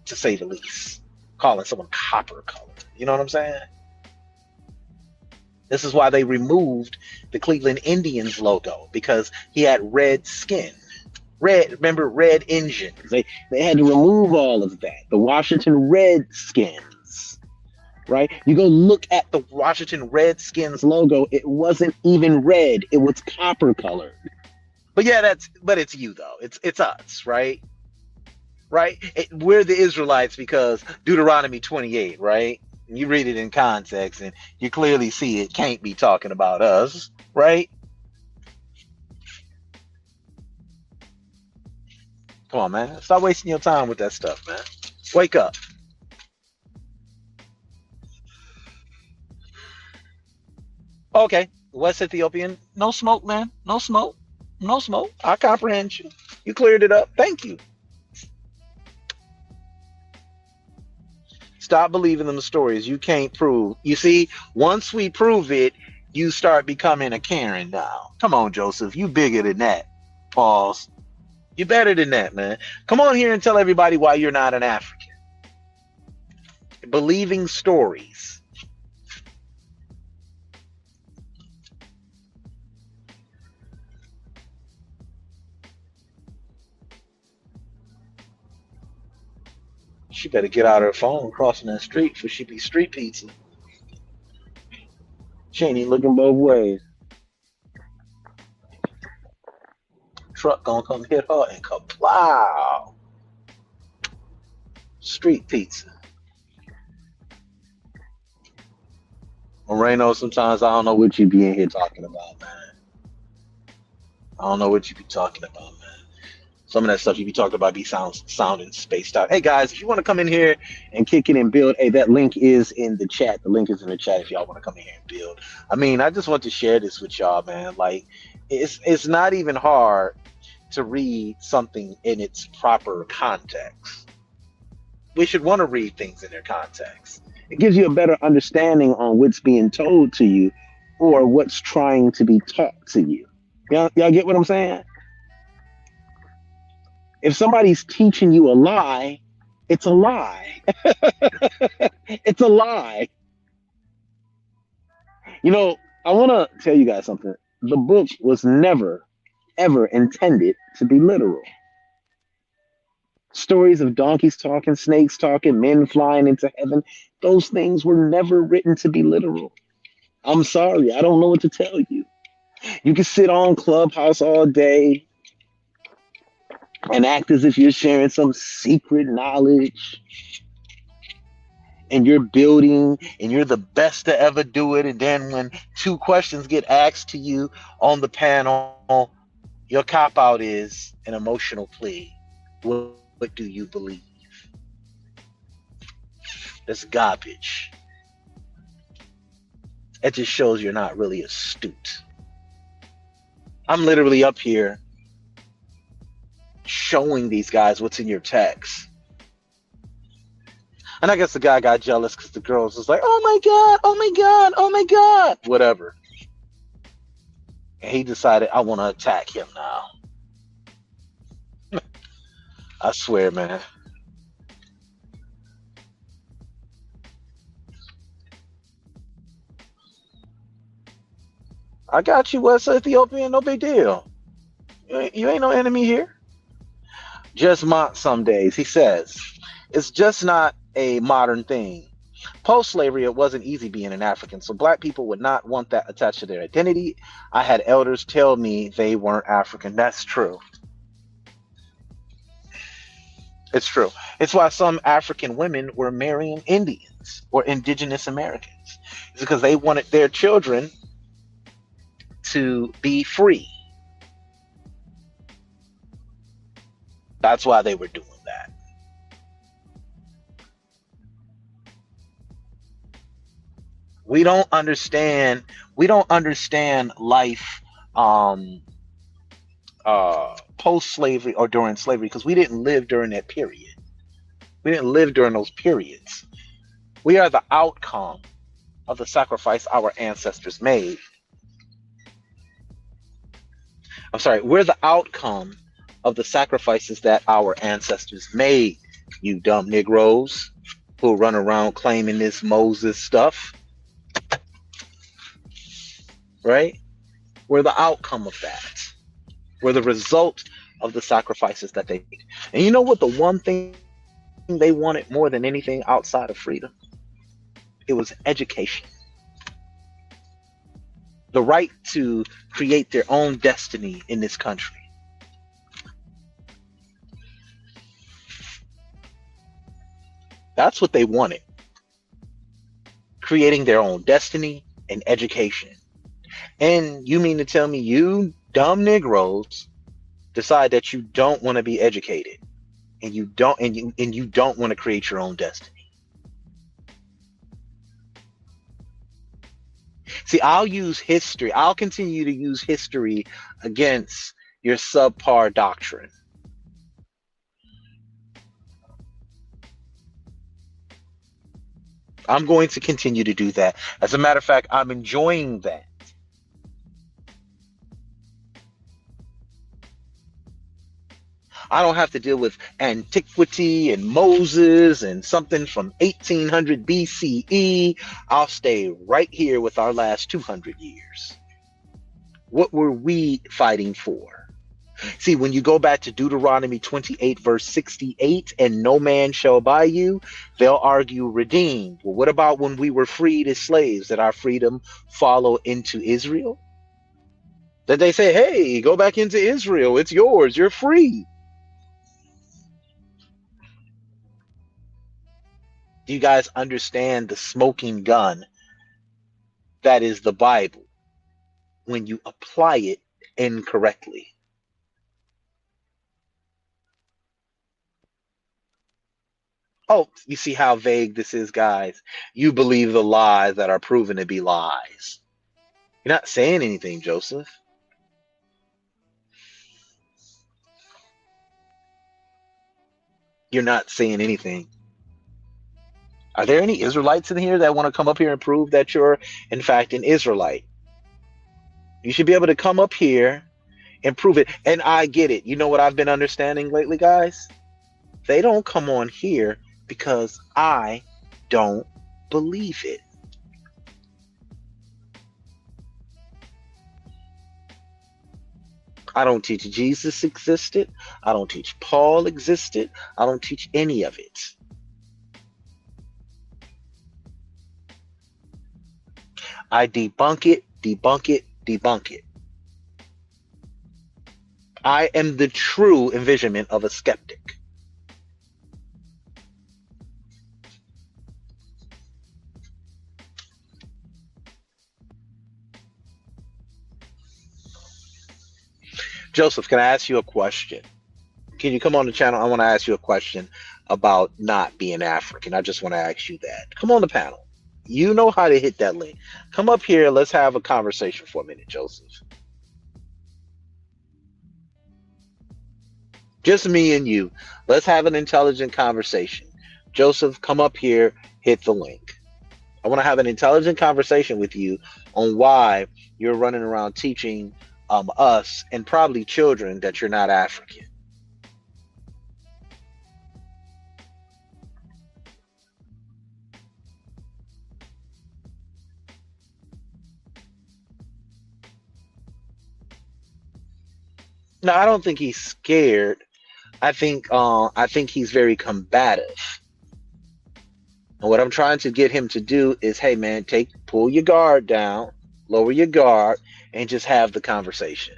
to say the least. Calling someone copper colored. You know what I'm saying? This is why they removed the Cleveland Indians logo, because he had red skin. Red, remember, red engines. They had to remove all of that. The Washington Redskins, right? You go look at the Washington Redskins logo. It wasn't even red. It was copper colored. But yeah, but it's you though. It's us, right? Right? We're the Israelites because Deuteronomy 28, right? You read it in context and you clearly see it can't be talking about us, right? Come on, man. Stop wasting your time with that stuff, man. Wake up. Okay. West Ethiopian. No smoke, man. No smoke. No smoke. I comprehend you. You cleared it up. Thank you. Stop believing them stories you can't prove. You see, once we prove it, you start becoming a Karen now. Come on, Joseph. You bigger than that. Pause. You better than that, man. Come on here and tell everybody why you're not an African. Believing stories. She better get out of her phone crossing that street for she be street pizza. She ain't even looking both ways. Truck gonna come hit her and kaplow. Street pizza. Moreno, sometimes I don't know what you be in here talking about, man. I don't know what you be talking about, man. Some of that stuff you be talking about be sounding spaced out. Hey guys, if you want to come in here and kick it and build, hey, that link is in the chat. The link is in the chat if y'all want to come in here and build. I mean, I just want to share this with y'all, man. Like, it's not even hard to read something in its proper context. We should want to read things in their context. It gives you a better understanding on what's being told to you or what's trying to be taught to you. Y'all get what I'm saying? If somebody's teaching you a lie, it's a lie. It's a lie. You know, I want to tell you guys something. The book was never, ever intended to be literal. Stories of donkeys talking, snakes talking, men flying into heaven, those things were never written to be literal. I'm sorry, I don't know what to tell you. You can sit on Clubhouse all day and act as if you're sharing some secret knowledge and you're building and you're the best to ever do it. And then when two questions get asked to you on the panel, your cop out is an emotional plea. What do you believe? That's garbage. It just shows you're not really astute. I'm literally up here showing these guys what's in your text. And I guess the guy got jealous because the girls was like, oh my God, oh my God, oh my God, whatever. And he decided, I want to attack him now. I swear, man. I got you, West Ethiopian, no big deal. You ain't no enemy here. Just mock some days. He says, it's just not a modern thing. Post-slavery, it wasn't easy being an African, so black people would not want that attached to their identity. I had elders tell me they weren't African. That's true. It's true. It's why some African women were marrying Indians or indigenous Americans. It's because they wanted their children to be free. That's why they were doing that. We don't understand life post-slavery or during slavery because we didn't live during that period. We didn't live during those periods. We are the outcome of the sacrifice our ancestors made. I'm sorry, we're the outcome of the sacrifices that our ancestors made, you dumb Negroes who run around claiming this Moses stuff. right? We're the outcome of that. We're the result of the sacrifices that they made. And you know what? The one thing they wanted more than anything outside of freedom? It was education. The right to create their own destiny in this country. That's what they wanted. Creating their own destiny and education. And you mean to tell me you dumb Negroes decide that you don't want to be educated and you don't want to create your own destiny? See, I'll use history. I'll continue to use history against your subpar doctrine. I'm going to continue to do that. As a matter of fact, I'm enjoying that. I don't have to deal with antiquity and Moses and something from 1800 BCE. I'll stay right here with our last 200 years. What were we fighting for? See, when you go back to Deuteronomy 28, verse 68, and no man shall buy you, they'll argue redeemed. Well, what about when we were freed as slaves? Did our freedom follow into Israel? Did they say, hey, go back into Israel? It's yours. You're free. Do you guys understand the smoking gun that is the Bible when you apply it incorrectly? Oh, you see how vague this is, guys? You believe the lies that are proven to be lies. You're not saying anything, Joseph. You're not saying anything. Are there any Israelites in here that want to come up here and prove that you're, in fact, an Israelite? You should be able to come up here and prove it. And I get it. You know what I've been understanding lately, guys? They don't come on here because I don't believe it. I don't teach Jesus existed. I don't teach Paul existed. I don't teach any of it. I debunk it, debunk it, debunk it. I am the true envisionment of a skeptic. Joseph, can I ask you a question? Can you come on the channel? I want to ask you a question about not being African. I just want to ask you that. Come on the panel. You know how to hit that link. Come up here. Let's have a conversation for a minute, Joseph. Just me and you. Let's have an intelligent conversation. Joseph, come up here, hit the link. I want to have an intelligent conversation with you on why you're running around teaching us and probably children that you're not African. No, I don't think he's scared. I think he's very combative. And what I'm trying to get him to do is, hey man, pull your guard down, lower your guard, and just have the conversation.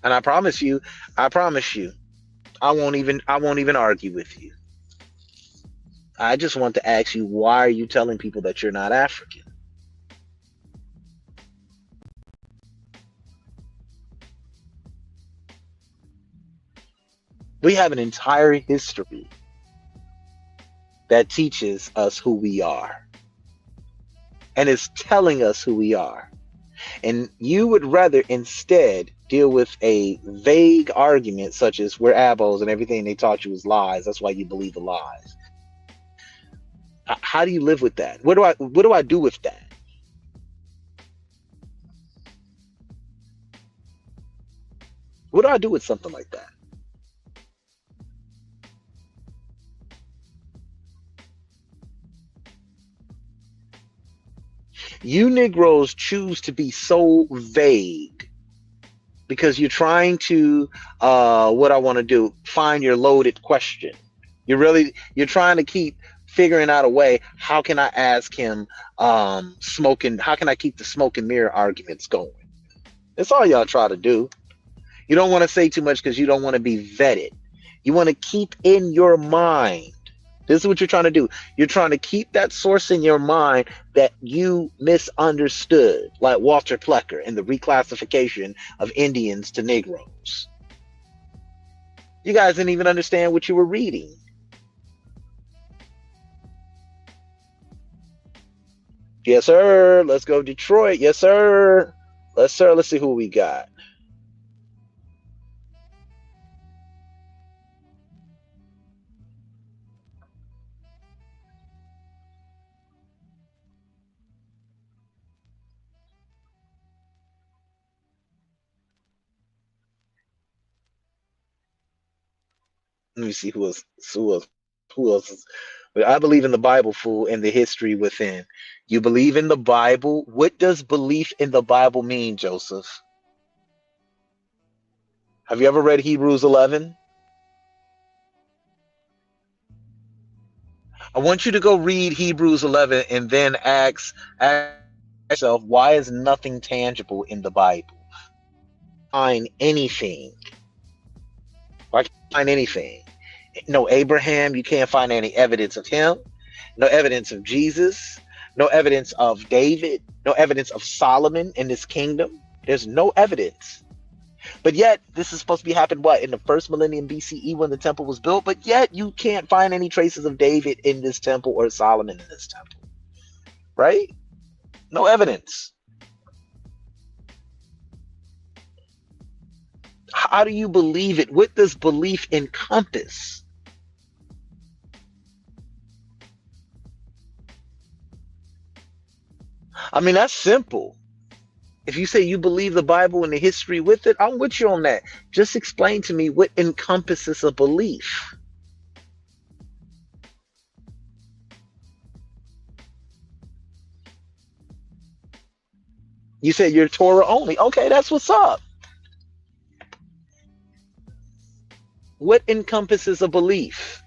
And I promise you, I won't even argue with you. I just want to ask you, why are you telling people that you're not African? We have an entire history that teaches us who we are and is telling us who we are. And you would rather instead deal with a vague argument such as we're abos and everything they taught you was lies. That's why you believe the lies. How do you live with that? What do I do with that? What do I do with something like that? You Negroes choose to be so vague because you're trying to, what I want to do, find your loaded question. You're trying to keep figuring out a way. How can I ask him, smoking? How can I keep the smoke and mirror arguments going? That's all y'all try to do. You don't want to say too much because you don't want to be vetted. You want to keep in your mind. This is what you're trying to do. You're trying to keep that source in your mind that you misunderstood, like Walter Plecker in the reclassification of Indians to Negroes. You guys didn't even understand what you were reading. Yes, sir. Let's go Detroit. Yes, sir. Let's see who we got. Let me see who else is. I believe in the Bible, fool, and the history within. You believe in the Bible? What does belief in the Bible mean, Joseph? Have you ever read Hebrews 11? I want you to go read Hebrews 11 and then ask yourself, why is nothing tangible in the Bible? Find anything. Why can't you find anything? No Abraham, you can't find any evidence of him. No evidence of Jesus. No evidence of David. No evidence of Solomon in his kingdom. There's no evidence. But yet, this is supposed to be happened what in the first millennium BCE when the temple was built. But yet, you can't find any traces of David in this temple or Solomon in this temple, right? No evidence. How do you believe it? What does belief encompass? I mean, that's simple. If you say you believe the Bible and the history with it, I'm with you on that. Just explain to me what encompasses a belief. You said you're Torah only. Okay, that's what's up. What encompasses a belief?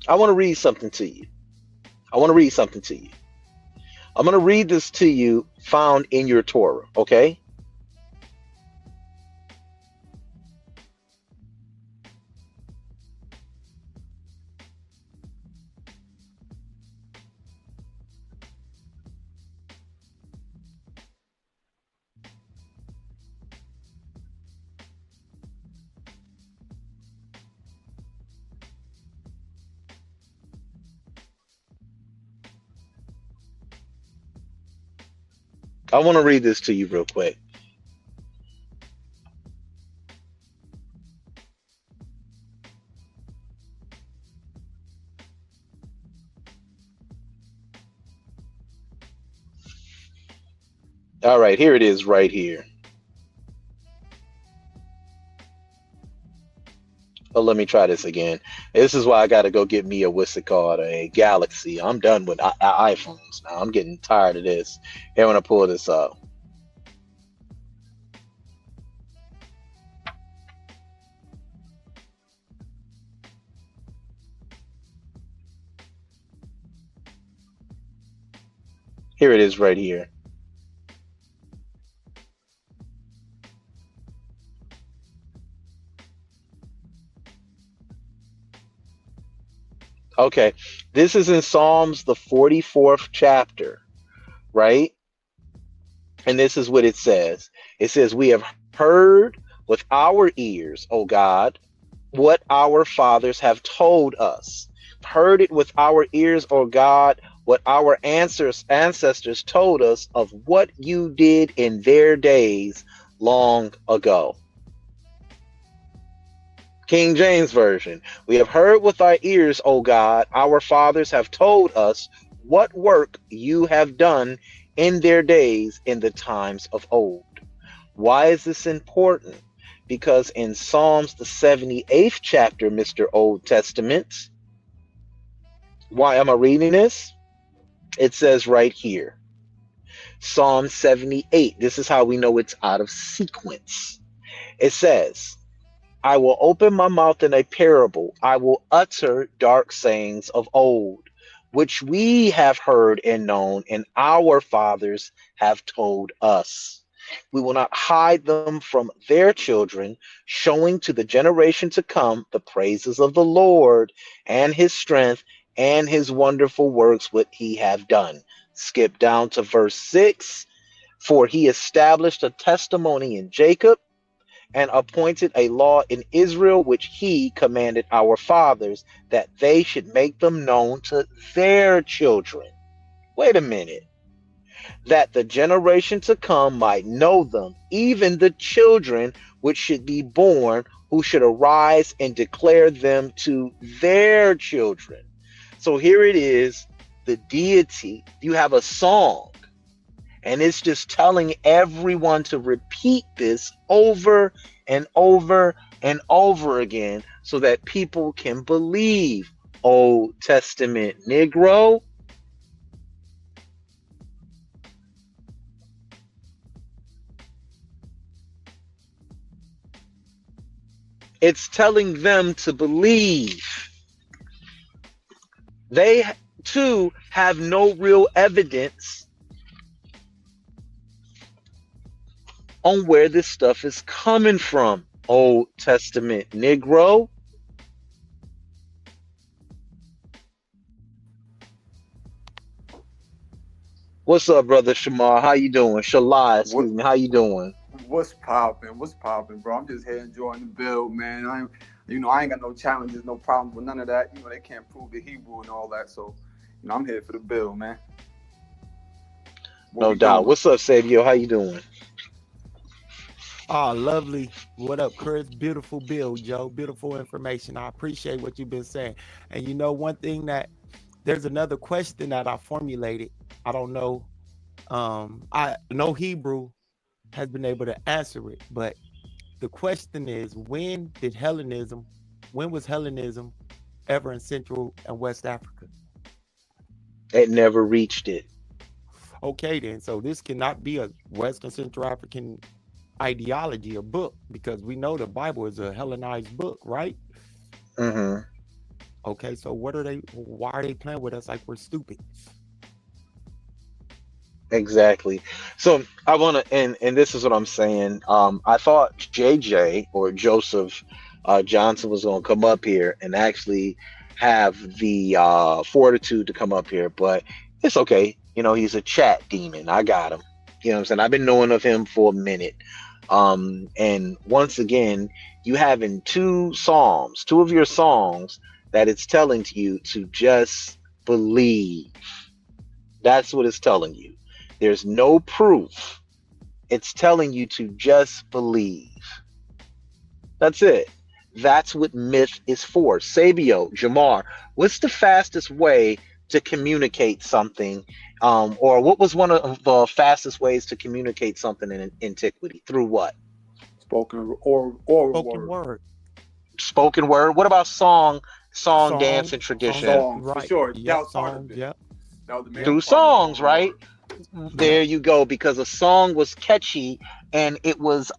I want to read something to you. I want to read something to you. I'm going to read this to you found in your Torah, okay? I want to read this to you real quick. All right, here it is right here. Oh, let me try this again. This is why I got to go get me a what's it called, a Galaxy. I'm done with iPhones now. I'm getting tired of this. Here, when I pull this up. Here it is right here. Okay, this is in Psalms, the 44th chapter, right? And this is what it says. It says, we have heard with our ears, O God, what our fathers have told us. Heard it with our ears, O God, what our ancestors told us of what you did in their days long ago. King James Version. We have heard with our ears, O God, our fathers have told us what work you have done in their days in the times of old. Why is this important? Because in Psalms, the 78th chapter, Mr. Old Testament, Why am I reading this? It says right here, Psalm 78. This is how we know it's out of sequence. It says, I will open my mouth in a parable. I will utter dark sayings of old, which we have heard and known, and our fathers have told us. We will not hide them from their children, showing to the generation to come the praises of the Lord and his strength and his wonderful works, what he have done. Skip down to verse 6. For he established a testimony in Jacob and appointed a law in Israel, which he commanded our fathers, that they should make them known to their children. Wait a minute. That the generation to come might know them, even the children which should be born, who should arise and declare them to their children. So here it is, the deity. You have a song, and it's just telling everyone to repeat this over and over and over again so that people can believe. Old Testament Negro. It's telling them to believe. They too have no real evidence on where this stuff is coming from. Old Testament Negro. What's up, brother Shamar? How you doing? Shalai, excuse What me. How you doing? what's popping? What's popping, bro? I'm just here enjoying the build, man. I ain't got no challenges, no problems with none of that. They can't prove the Hebrew and all that. So, I'm here for the build, man. What No we doubt. doing? What's up, Sabio? How you doing? Ah, lovely. What up, Chris? Beautiful build, Joe. Beautiful information. I appreciate what you've been saying. And one thing that there's another question that I formulated. I don't know. I know Hebrew has been able to answer it, but the question is, when was Hellenism ever in Central and West Africa? It never reached it. Okay, then. So this cannot be a Western Central African ideology or book because we know the Bible is a Hellenized book, right? Hmm. Okay, so why are they playing with us like we're stupid? Exactly. So I want to, and this is what I'm saying. I thought JJ or Joseph Johnson was going to come up here and actually have the fortitude to come up here, but it's okay. He's a chat demon. I got him. You know what I'm saying? I've been knowing of him for a minute. And once again, you have in two of your songs, that it's telling you to just believe. That's what it's telling you. There's no proof. It's telling you to just believe. That's it. That's what myth is for. Sabio, Jamar, what's the fastest way to communicate something? Or what was one of the fastest ways to communicate something in antiquity? Through what? Spoken or oral Spoken word, word, Spoken word. What about song, dance, song, and tradition? songs for right? sure. That Yep, was part of songs. it. Yep, That was the yep, major Through part of the songs, spoken right? word. yep. There you go, because a song was catchy and it was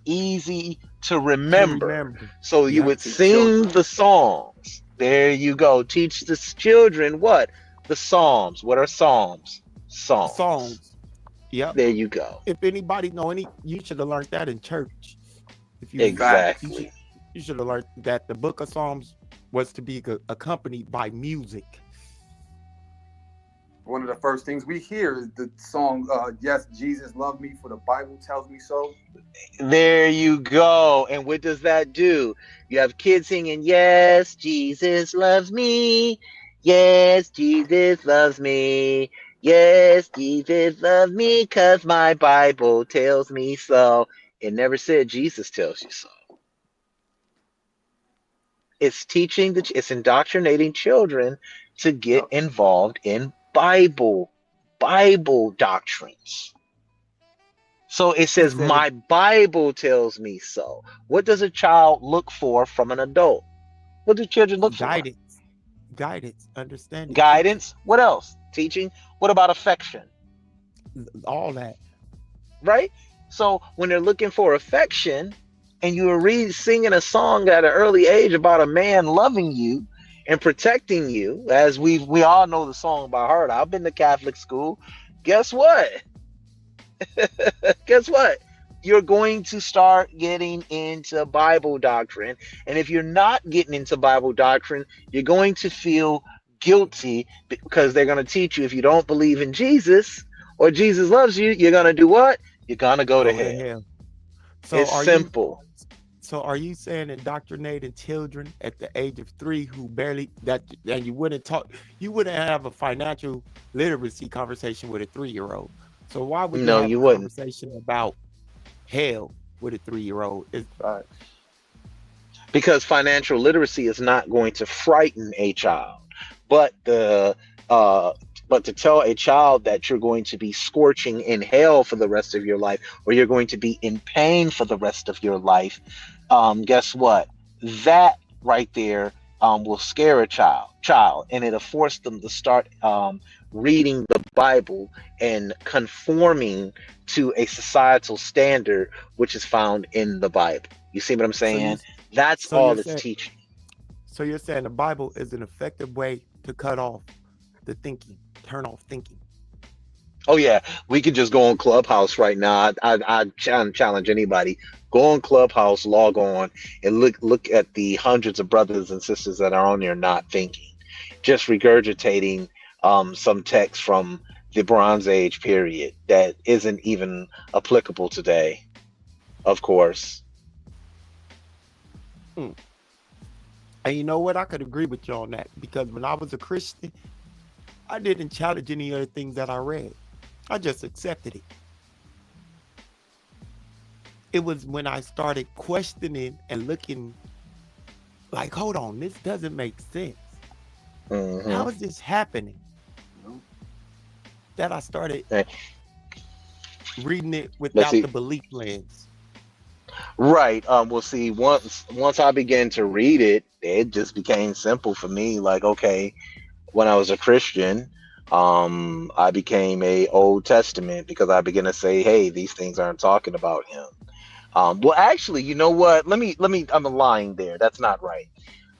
easy to To remember. remember. So you Yep. would To sing children. the songs. There you go. Teach the children what? The Psalms. What are Psalms? Songs. Songs. Yep. There you go. If anybody know you should have learned that in church. If you Facts. should Exactly. you should have learned that the Book of Psalms was to be accompanied by music. One of the first things we hear is the song, Yes, Jesus Loved Me, for the Bible tells me so. There you go. And what does that do? You have kids singing, Yes, Jesus loves me. Yes, Jesus loves me. Yes, Jesus loves me because my Bible tells me so. It never said Jesus tells you so. It's indoctrinating children to get Yep. involved in Bible doctrines. So it He says, said it my Bible tells me so. What does a child look for from an adult? What do children look for? guidance. Guidance, understanding, teaching, Guidance. What else? Teaching. What about affection? all that. Right? So when they're looking for affection, and you were singing a song at an early age about a man loving you and protecting you, as we all know the song by heart. I've been to Catholic school. Guess what? Guess what? You're going to start getting into Bible doctrine. And if you're not getting into Bible doctrine, you're going to feel guilty because they're going to teach you if you don't believe in Jesus or Jesus loves you, you're going to do what? You're going to go to Go to hell. hell. So It's are you simple. so are you saying indoctrinating children at the age of 3 who barely that and you wouldn't have a financial literacy conversation with a 3-year-old. So why would you No, have a you wouldn't. conversation about hell with a 3-year-old? Right. Because financial literacy is not going to frighten a child, but the uh but to tell a child that you're going to be scorching in hell for the rest of your life, or you're going to be in pain for the rest of your life, guess what? That right there will scare a child, and it'll force them to start reading the Bible and conforming to a societal standard which is found in the Bible. You see what I'm So you saying? That's so you're all it's saying teaching. so you're saying the Bible is an effective way to cut off the thinking, turn off thinking. Oh yeah, we could just go on Clubhouse right now. I challenge anybody. Go on Clubhouse, log on, and look at the hundreds of brothers and sisters that are on there not thinking, just regurgitating some text from the Bronze Age period that isn't even applicable today. Of course. Mm. And you know what? I could agree with you on that because when I was a Christian, I didn't challenge any of the things that I read. I just accepted it. It was when I started questioning and looking like, hold on, this doesn't make sense. Hmm. How is this happening? You know? That I started Let's reading it without see. the belief lens. Right. Well, see, once I began to read it, it just became simple for me. Like, okay, when I was a Christian, I became a Old Testament because I began to say, hey, these things aren't talking about him. Well, actually, you know what? I'm lying there. That's not right.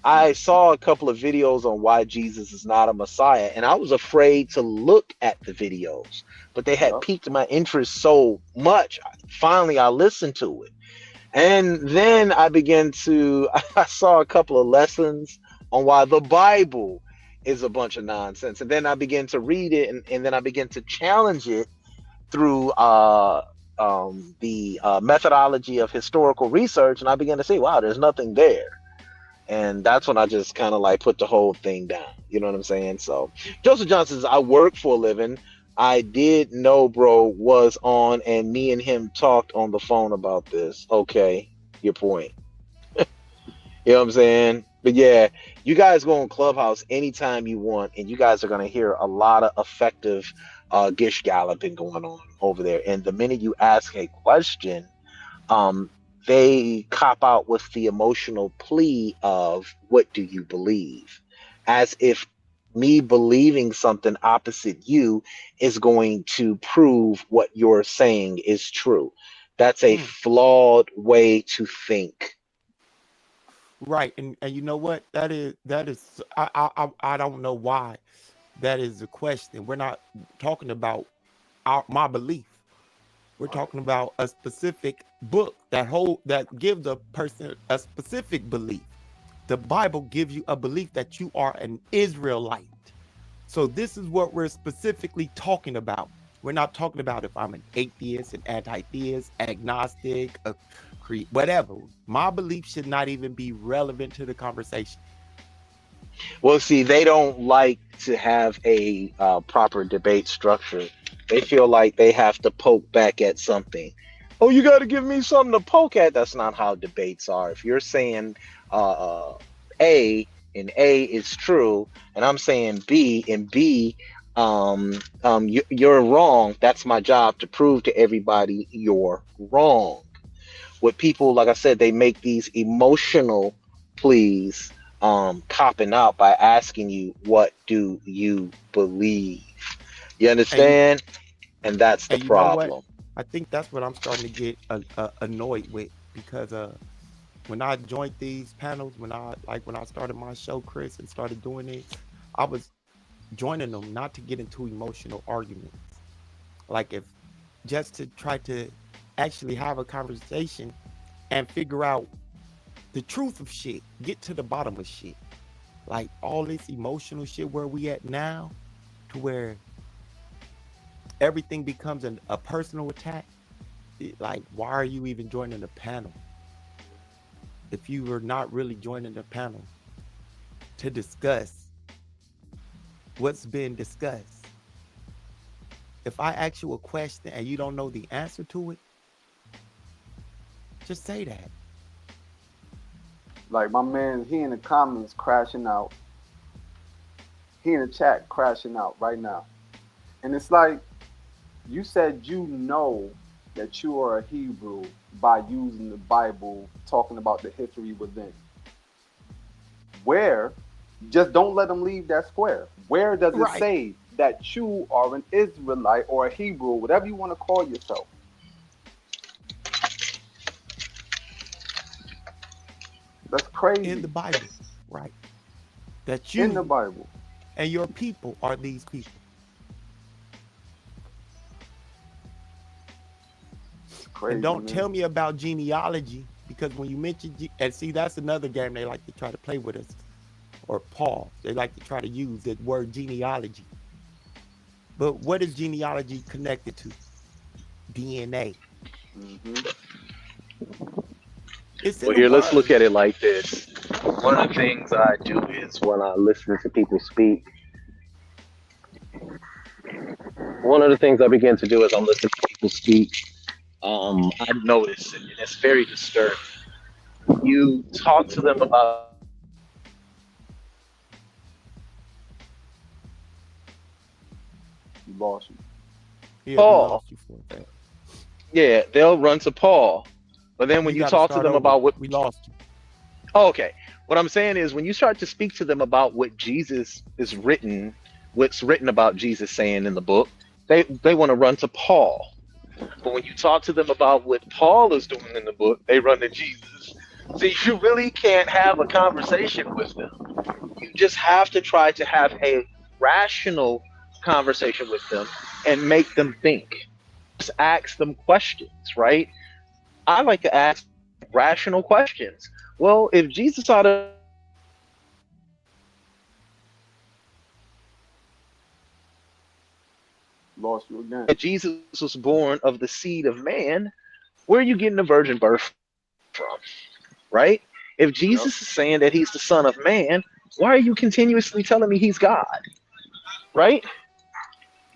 I saw a couple of videos on why Jesus is not a Messiah, and I was afraid to look at the videos, but they had Yup. piqued my interest so much. Finally, I listened to it. And then I saw a couple of lessons on why the Bible is a bunch of nonsense. And then I began to read it, and then I began to challenge it through the methodology of historical research. And I began to say, wow, there's nothing there. And that's when I just kind of like put the whole thing down. You know what I'm saying? So Joseph Johnson says, I work for a living. I did know bro was on, and me and him talked on the phone about this. Okay, your point. You know what I'm saying? But yeah, you guys go on Clubhouse anytime you want, and you guys are gonna hear a lot of effective gish galloping going on over there. And the minute you ask a question, um, they cop out with the emotional plea of what do you believe, as if me believing something opposite you is going to prove what you're saying is true. That's a Mm, flawed way to think. right. And you know what? That is I don't know why that is the question. We're not talking about my belief. We're Right. talking about a specific book that gives a person a specific belief. The Bible gives you a belief that you are an Israelite. So this is what we're specifically talking about. We're not talking about if I'm an atheist, an anti-theist, agnostic, whatever. My belief should not even be relevant to the conversation. Well, see, they don't like to have a proper debate structure. They feel like they have to poke back at something. Oh, you got to give me something to poke at. That's not how debates are. If you're saying A and A is true, and I'm saying B and B, you're wrong. That's my job to prove to everybody you're wrong. With people, like I said, they make these emotional pleas copping out by asking you, what do you believe? You And understand? And that's the you know what? problem. I think that's what I'm starting to get annoyed with, because when I joined these panels, when I started my show, Chris, and started doing it, I was joining them not to get into emotional arguments. Like, if just to try to actually have a conversation and figure out the truth of shit, get to the bottom of shit. Like, all this emotional shit where we at now, to where everything becomes a personal attack. Like, why are you even joining the panel if you are not really joining the panel to discuss what's been discussed? If I ask you a question and you don't know the answer to it, just say that. Like my man, he in the comments crashing out. He in the chat crashing out right now. And it's like, you said you know that you are a Hebrew by using the Bible, talking about the history within. Where, just don't let them leave that square. Where does it Right. say that you are an Israelite or a Hebrew, whatever you want to call yourself? That's crazy. In the Bible, right? That In the you Bible. and your people are these people. It's crazy. And don't man. tell me about genealogy, because when you mention and see, that's another game they like to try to play with us, or Paul. They like to try to use the word genealogy. But what is genealogy connected to? DNA. It's in Well, the here, let's look word. at it like this. One of the things I do is when I listen to people speak, one of the things I begin to do is I listen to people speak. I notice, and it's very disturbing. You talk to them about You lost you. Yeah, we Paul. lost you for that. Yeah, they'll run to Paul. But then when You you got to talk to start them over. about what, We lost you. oh, okay, what I'm saying is when you start to speak to them about what Jesus is written, what's written about Jesus saying in the book, they want to run to Paul. But when you talk to them about what Paul is doing in the book, they run to Jesus. So you really can't have a conversation with them. You just have to try to have a rational conversation with them and make them think. Just ask them questions, right? I like to ask rational questions. Well, if Jesus ought to Lost you again. Jesus was born of the seed of man, where are you getting the virgin birth from? Right? If Yep. Jesus is saying that he's the son of man, why are you continuously telling me he's God? Right?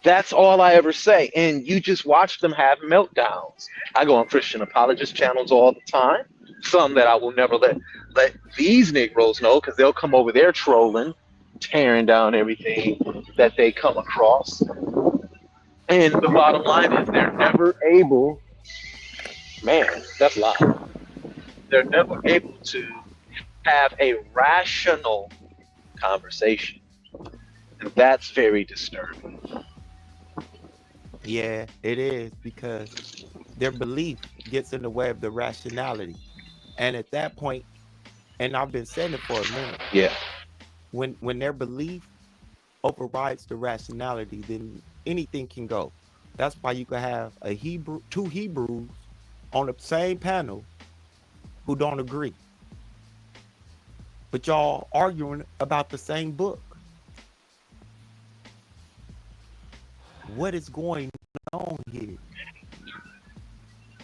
That's all I ever say. And you just watch them have meltdowns. I go on Christian apologist channels all the time. Some that I will never let these Negroes know, because they'll come over there trolling, tearing down everything that they come across. And the bottom line is they're never able, man, that's loud. They're never able to have a rational conversation. And that's very disturbing. Yeah, it is, because their belief gets in the way of the rationality. And at that point, and I've been saying it for a minute, Yeah. when their belief overrides the rationality, then anything can go. That's why you can have two Hebrews on the same panel who don't agree, but y'all arguing about the same book. What is going on here?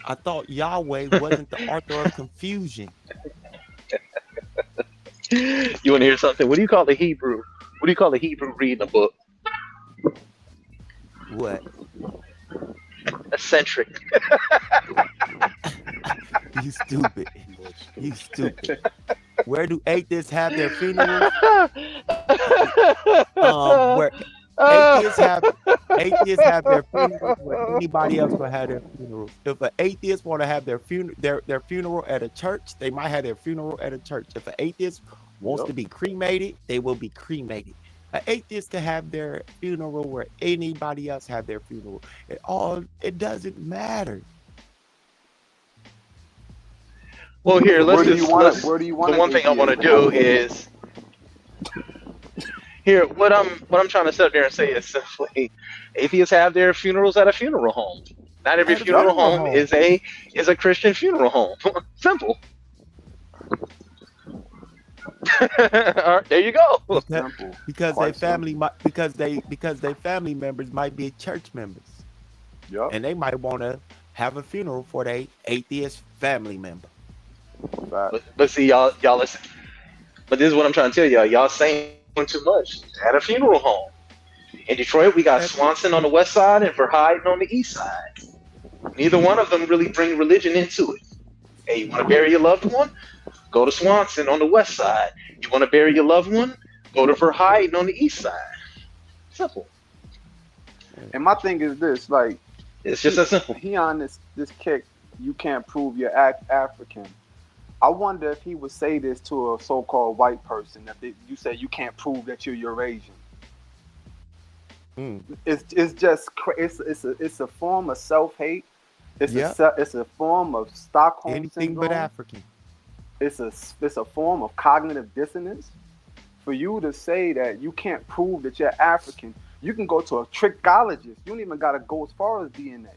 I thought Yahweh wasn't the author of confusion. You want to hear something? What do you call the Hebrew? What do you call the Hebrew reading a book? What? Eccentric. You stupid. You stupid. Where do atheists have their funerals? Where atheists have their funerals where anybody else will have their funerals. If an atheist want to have their funeral at a church, they might have their funeral at a church. If an atheist Wants Yep. to be cremated, they will be cremated. An atheist can have their funeral where anybody else have their funeral. It doesn't matter. Well, here So let's where do you just want it? let's. Where do you The want an one thing I want atheist to to have do a funeral? is here. What I'm trying to sit up there and say is simply, atheists have their funerals at a funeral home. Not every At a Yep. funeral funeral home home. is a Christian funeral home. Simple. All right, there you go. because Simple. because they Quite family simple. might because they family members might be church members, Yep. and they might want to have a funeral for their atheist family member. Fact. But see, y'all listen. But this is what I'm trying to tell y'all. Y'all saying too much at a funeral home. In Detroit, we got And Swanson on the west side and Verheiden on the east side. Neither one of them really bring religion into it. Hey, you want to bury your loved one? Go to Swanson on the west side. You want to bury your loved one? Go to Verheiden on the east side. Simple. And my thing is this: like It's just he that simple. he on this kick. You can't prove you're African. I wonder if he would say this to a so-called white person. You say you can't prove that you're Eurasian. mm, It's just it's a form of self-hate. yeah, It's a form of Stockholm anything but syndrome. African. It's a form of cognitive dissonance. For you to say that you can't prove that you're African, you can go to a trichologist. You don't even got to go as far as DNA.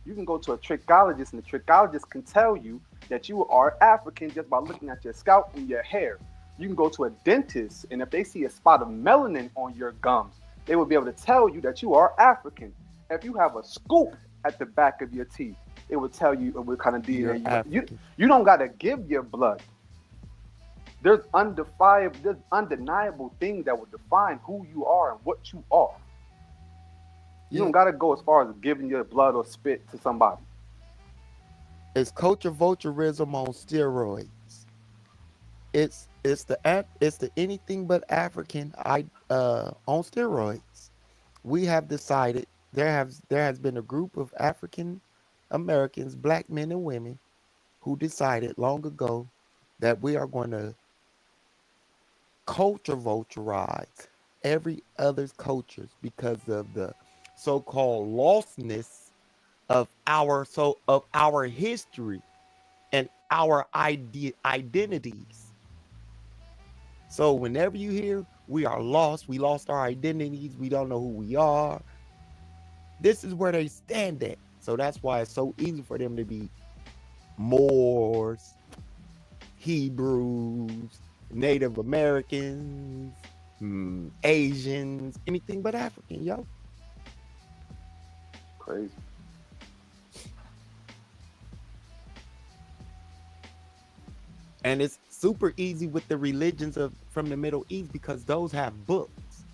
You can go to a trichologist, and the trichologist can tell you that you are African just by looking at your scalp and your hair. You can go to a dentist, and if they see a spot of melanin on your gums, they will be able to tell you that you are African. If you have a scoop at the back of your teeth, it will tell you what kind of You're DNA you are. African. You don't got to give your blood. There's undeniable things that will define who you are and what you are. You Yeah, don't gotta go as far as giving your blood or spit to somebody. it's culture vulturism on steroids. It's the anything but African on steroids. We have decided there has been a group of African Americans, black men and women, who decided long ago that we are going to culture vulturize every other's cultures because of the so-called lostness of our history and our identities. So whenever you hear we are lost, we lost our identities, we don't know who we are, this is where they stand at. So that's why it's so easy for them to be Moors, Hebrews, Native Americans, Asians, anything but African, yo. Crazy. And it's super easy with the religions of from the Middle East because those have books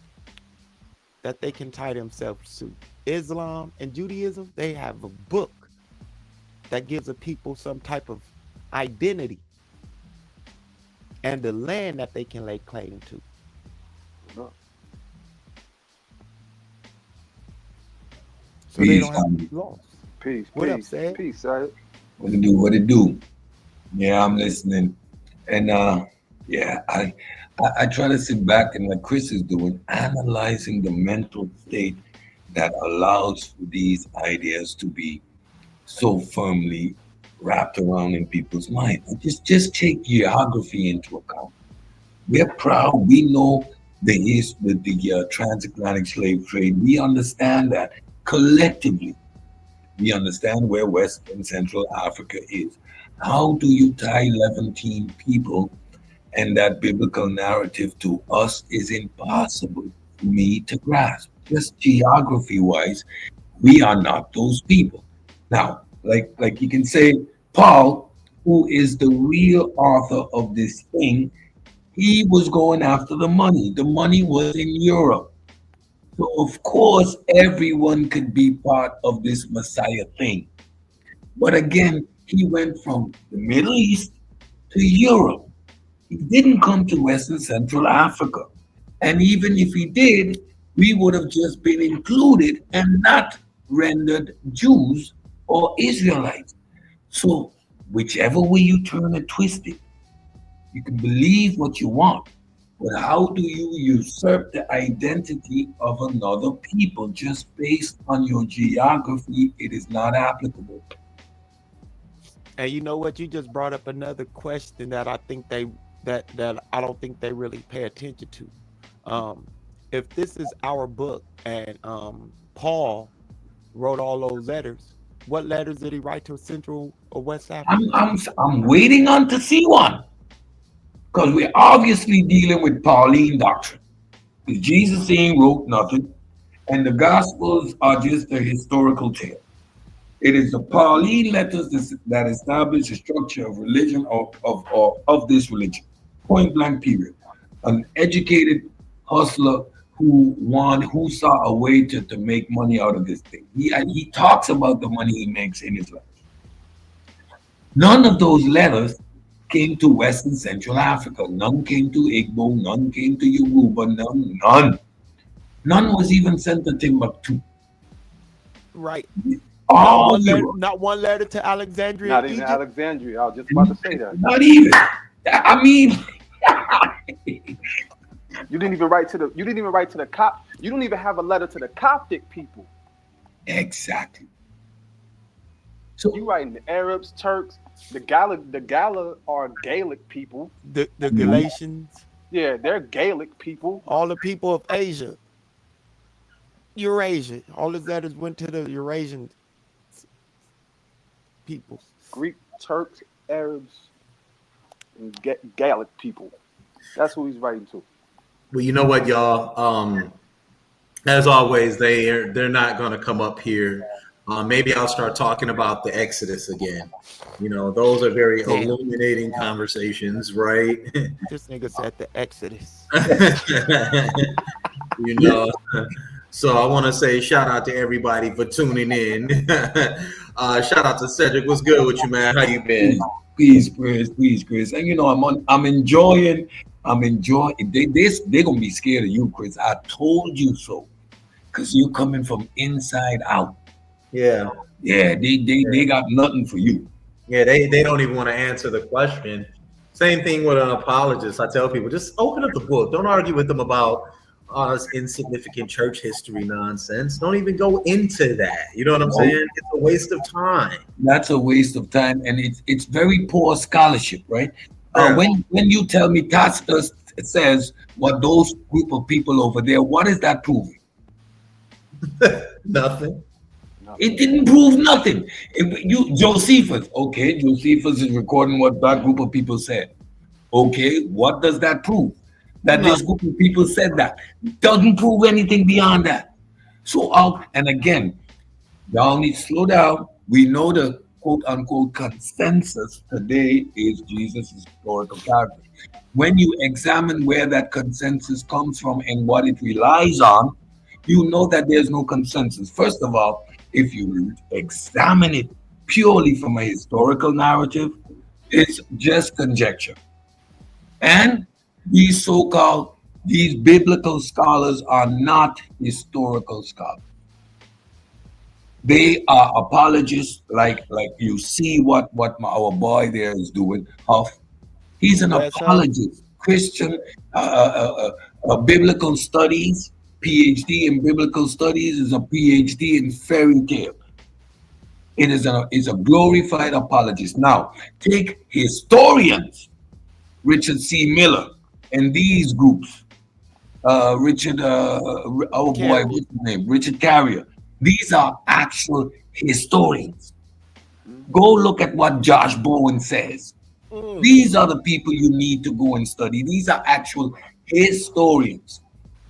that they can tie themselves to. Islam and Judaism, they have a book that gives a people some type of identity and the land that they can lay claim to. No. So they Peace, don't have to family. be lost. Peace, What up, peace, Sad? peace, sir. What it do? What it do? Yeah, I'm listening. And yeah, I try to sit back and like Chris is doing, analyzing the mental state that allows for these ideas to be so firmly wrapped around in people's mind. And just take geography into account. We're proud. We know the transatlantic slave trade. We understand that collectively. We understand where West and Central Africa is. How do you tie 11 people and that biblical narrative to us is impossible for me to grasp. Just geography wise, we are not those people. Now, like you can say, Paul, who is the real author of this thing, he was going after the money. The money was in Europe. So of course everyone could be part of this Messiah thing. But again, he went from the Middle East to Europe. He didn't come to West and Central Africa. And even if he did, we would have just been included and not rendered Jews or Israelites. So, whichever way you turn and twist it, you can believe what you want. But how do you usurp the identity of another people just based on your geography? It is not applicable. And you know what? You just brought up another question that I think that I don't think they really pay attention to. Um, if this is our book and Paul wrote all those letters, what letters did he write to Central or West I'm, Africa? I'm, I'm waiting on to see one because we're obviously dealing with Pauline doctrine. Because Jesus ain't wrote nothing, and the Gospels are just a historical tale. It is the Pauline letters that establish the structure of religion of this religion. Point blank period. An educated hustler who saw a way to make money out of this thing. He talks about the money he makes in his life. None of those letters came to West and Central Africa. None came to Igbo. None came to Yoruba. None. None was even sent to Timbuktu. Right. Not All one letter. Europe. Not one letter to Alexandria, Not even Egypt. Alexandria. I was just about to say that. Not even. I mean, You didn't even write to the. You didn't even write to the Cop. You don't even have a letter to the Coptic people. exactly. So You writing the Arabs, Turks, the Gala are Gaelic people. The Galatians, Yeah, they're Gaelic people. all the people of Asia, Eurasia. All his letters went to the Eurasian people. Greek, Turks, Arabs, and Gaelic people. That's who he's writing to. Well, you know what, y'all? As always, they're not going to come up here. Maybe I'll start talking about the Exodus again. You know, those are very Damn. illuminating conversations, right? This nigga said the Exodus. You know, so I want to say shout out to everybody for tuning in. Shout out to Cedric. What's good with you, man? How you been? please, Chris. And you know, I'm enjoying. They're gonna be scared of you, Chris. I told you so. Cause you're coming from inside out. Yeah, Yeah, they got nothing for you. yeah. They don't even want to answer the question. Same thing with an apologist. I tell people just open up the book. Don't argue with them about this insignificant church history nonsense. Don't even go into that. You know what I'm saying? It's a waste of time. That's a waste of time, and it's very poor scholarship, right? Yeah. When you tell me Tacitus says what those group of people over there, what is that proving? Nothing. It didn't prove nothing. Josephus, okay, Josephus is recording what that group of people said. Okay, what does that prove? That this group of people said that. Doesn't prove anything beyond that. So and again, y'all need to slow down. We know the quote unquote consensus today is Jesus' historical character. When you examine where that consensus comes from and what it relies on, you know that there's no consensus. First of all, if you examine it purely from a historical narrative, it's just conjecture. And these biblical scholars are not historical scholars. They are apologists, like you see our boy there is doing. He's an West Huff. apologist, Christian, biblical studies, PhD in biblical studies, is a PhD in fairy tale. It is a glorified apologist. Now, take historians, Richard C. Miller, and these groups, Richard, oh boy, Carrier. what's his name? Richard Carrier. These are actual historians. Go look at what Josh Bowen says. Mm. These are the people you need to go and study. These are actual historians.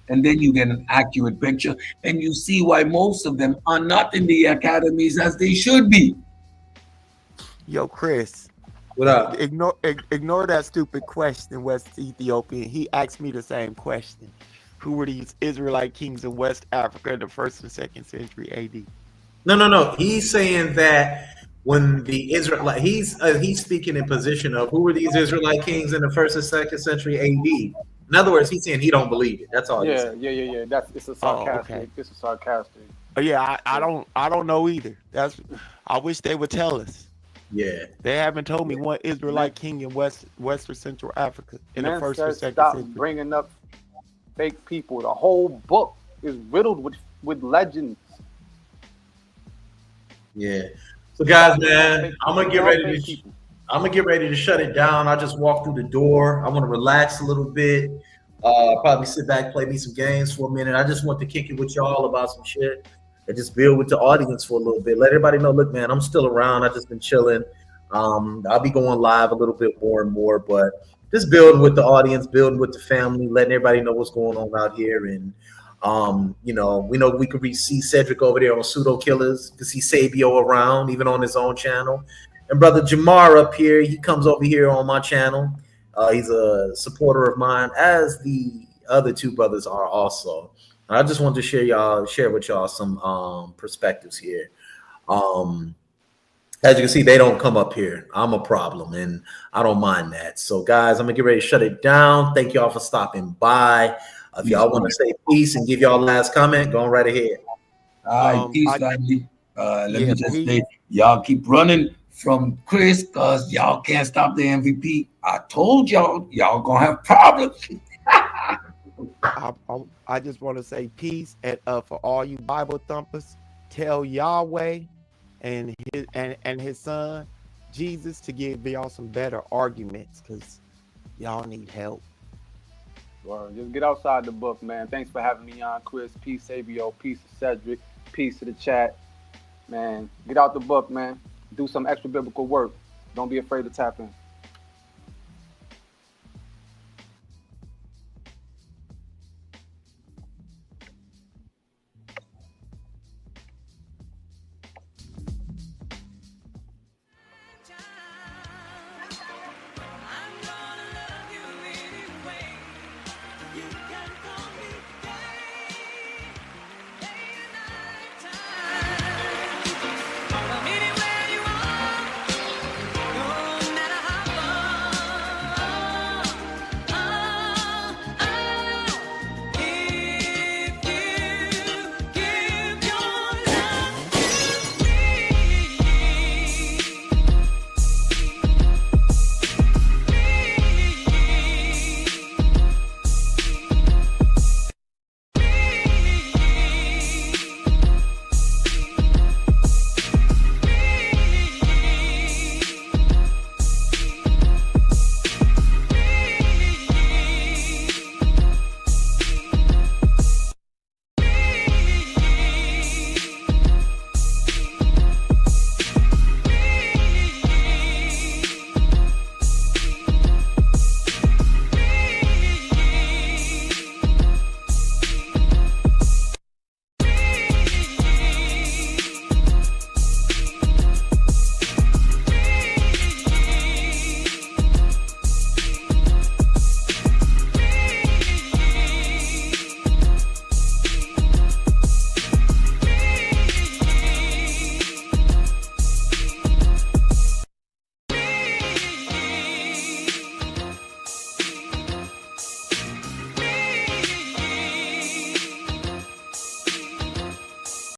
And then you get an accurate picture, and you see why most of them are not in the academies as they should be. Yo, Chris, What up? ignore that stupid question, West Ethiopian. He asked me the same question. Who were these Israelite kings in West Africa in the 1st and 2nd century AD? No. He's saying that when the Israelite, he's speaking in position of who were these Israelite kings in the 1st and 2nd century AD. In other words, he's saying he don't believe it. That's all. He's Yeah, saying. yeah. It's a sarcastic. okay. It's a sarcastic. Yeah, I don't know either. I wish they would tell us. Yeah. They haven't told me one Israelite king in Western Central Africa in the Man first or said second stop century. bringing up fake people. The whole book is riddled with legends. Yeah. So guys, Stop bringing up man, fake I'm people. gonna We get are ready fake to people. I'm gonna get ready to shut it down. I just walked through the door. I want to relax a little bit. Probably sit back, play me some games for a minute. I just want to kick it with y'all about some shit and just build with the audience for a little bit. Let everybody know, look, man, I'm still around. I just been chilling. I'll be going live a little bit more and more, but just building with the audience, building with the family, letting everybody know what's going on out here. And we know we could see Cedric over there on Pseudo Killers, to see Sabio around, even on his own channel. And brother Jamar up here, he comes over here on my channel. He's a supporter of mine, as the other two brothers are also. And I just wanted to share with y'all some perspectives here. As you can see, they don't come up here. I'm a problem, and I don't mind that. So, guys, I'm gonna get ready to shut it down. Thank y'all for stopping by. If y'all want to say peace and give y'all last comment, go right ahead. All right, peace, family. Let yeah, me just peace. say, y'all keep running from Chris, because y'all can't stop the MVP. I told y'all gonna have problems. I just want to say peace, and for all you Bible thumpers, tell Yahweh and his son Jesus to give y'all some better arguments, because y'all need help. Well, just get outside the book, man. Thanks for having me on, Chris. Peace, Sabio. Peace to Cedric. Peace to the chat. Man, get out the book, man. Do some extra biblical work. Don't be afraid to tap in.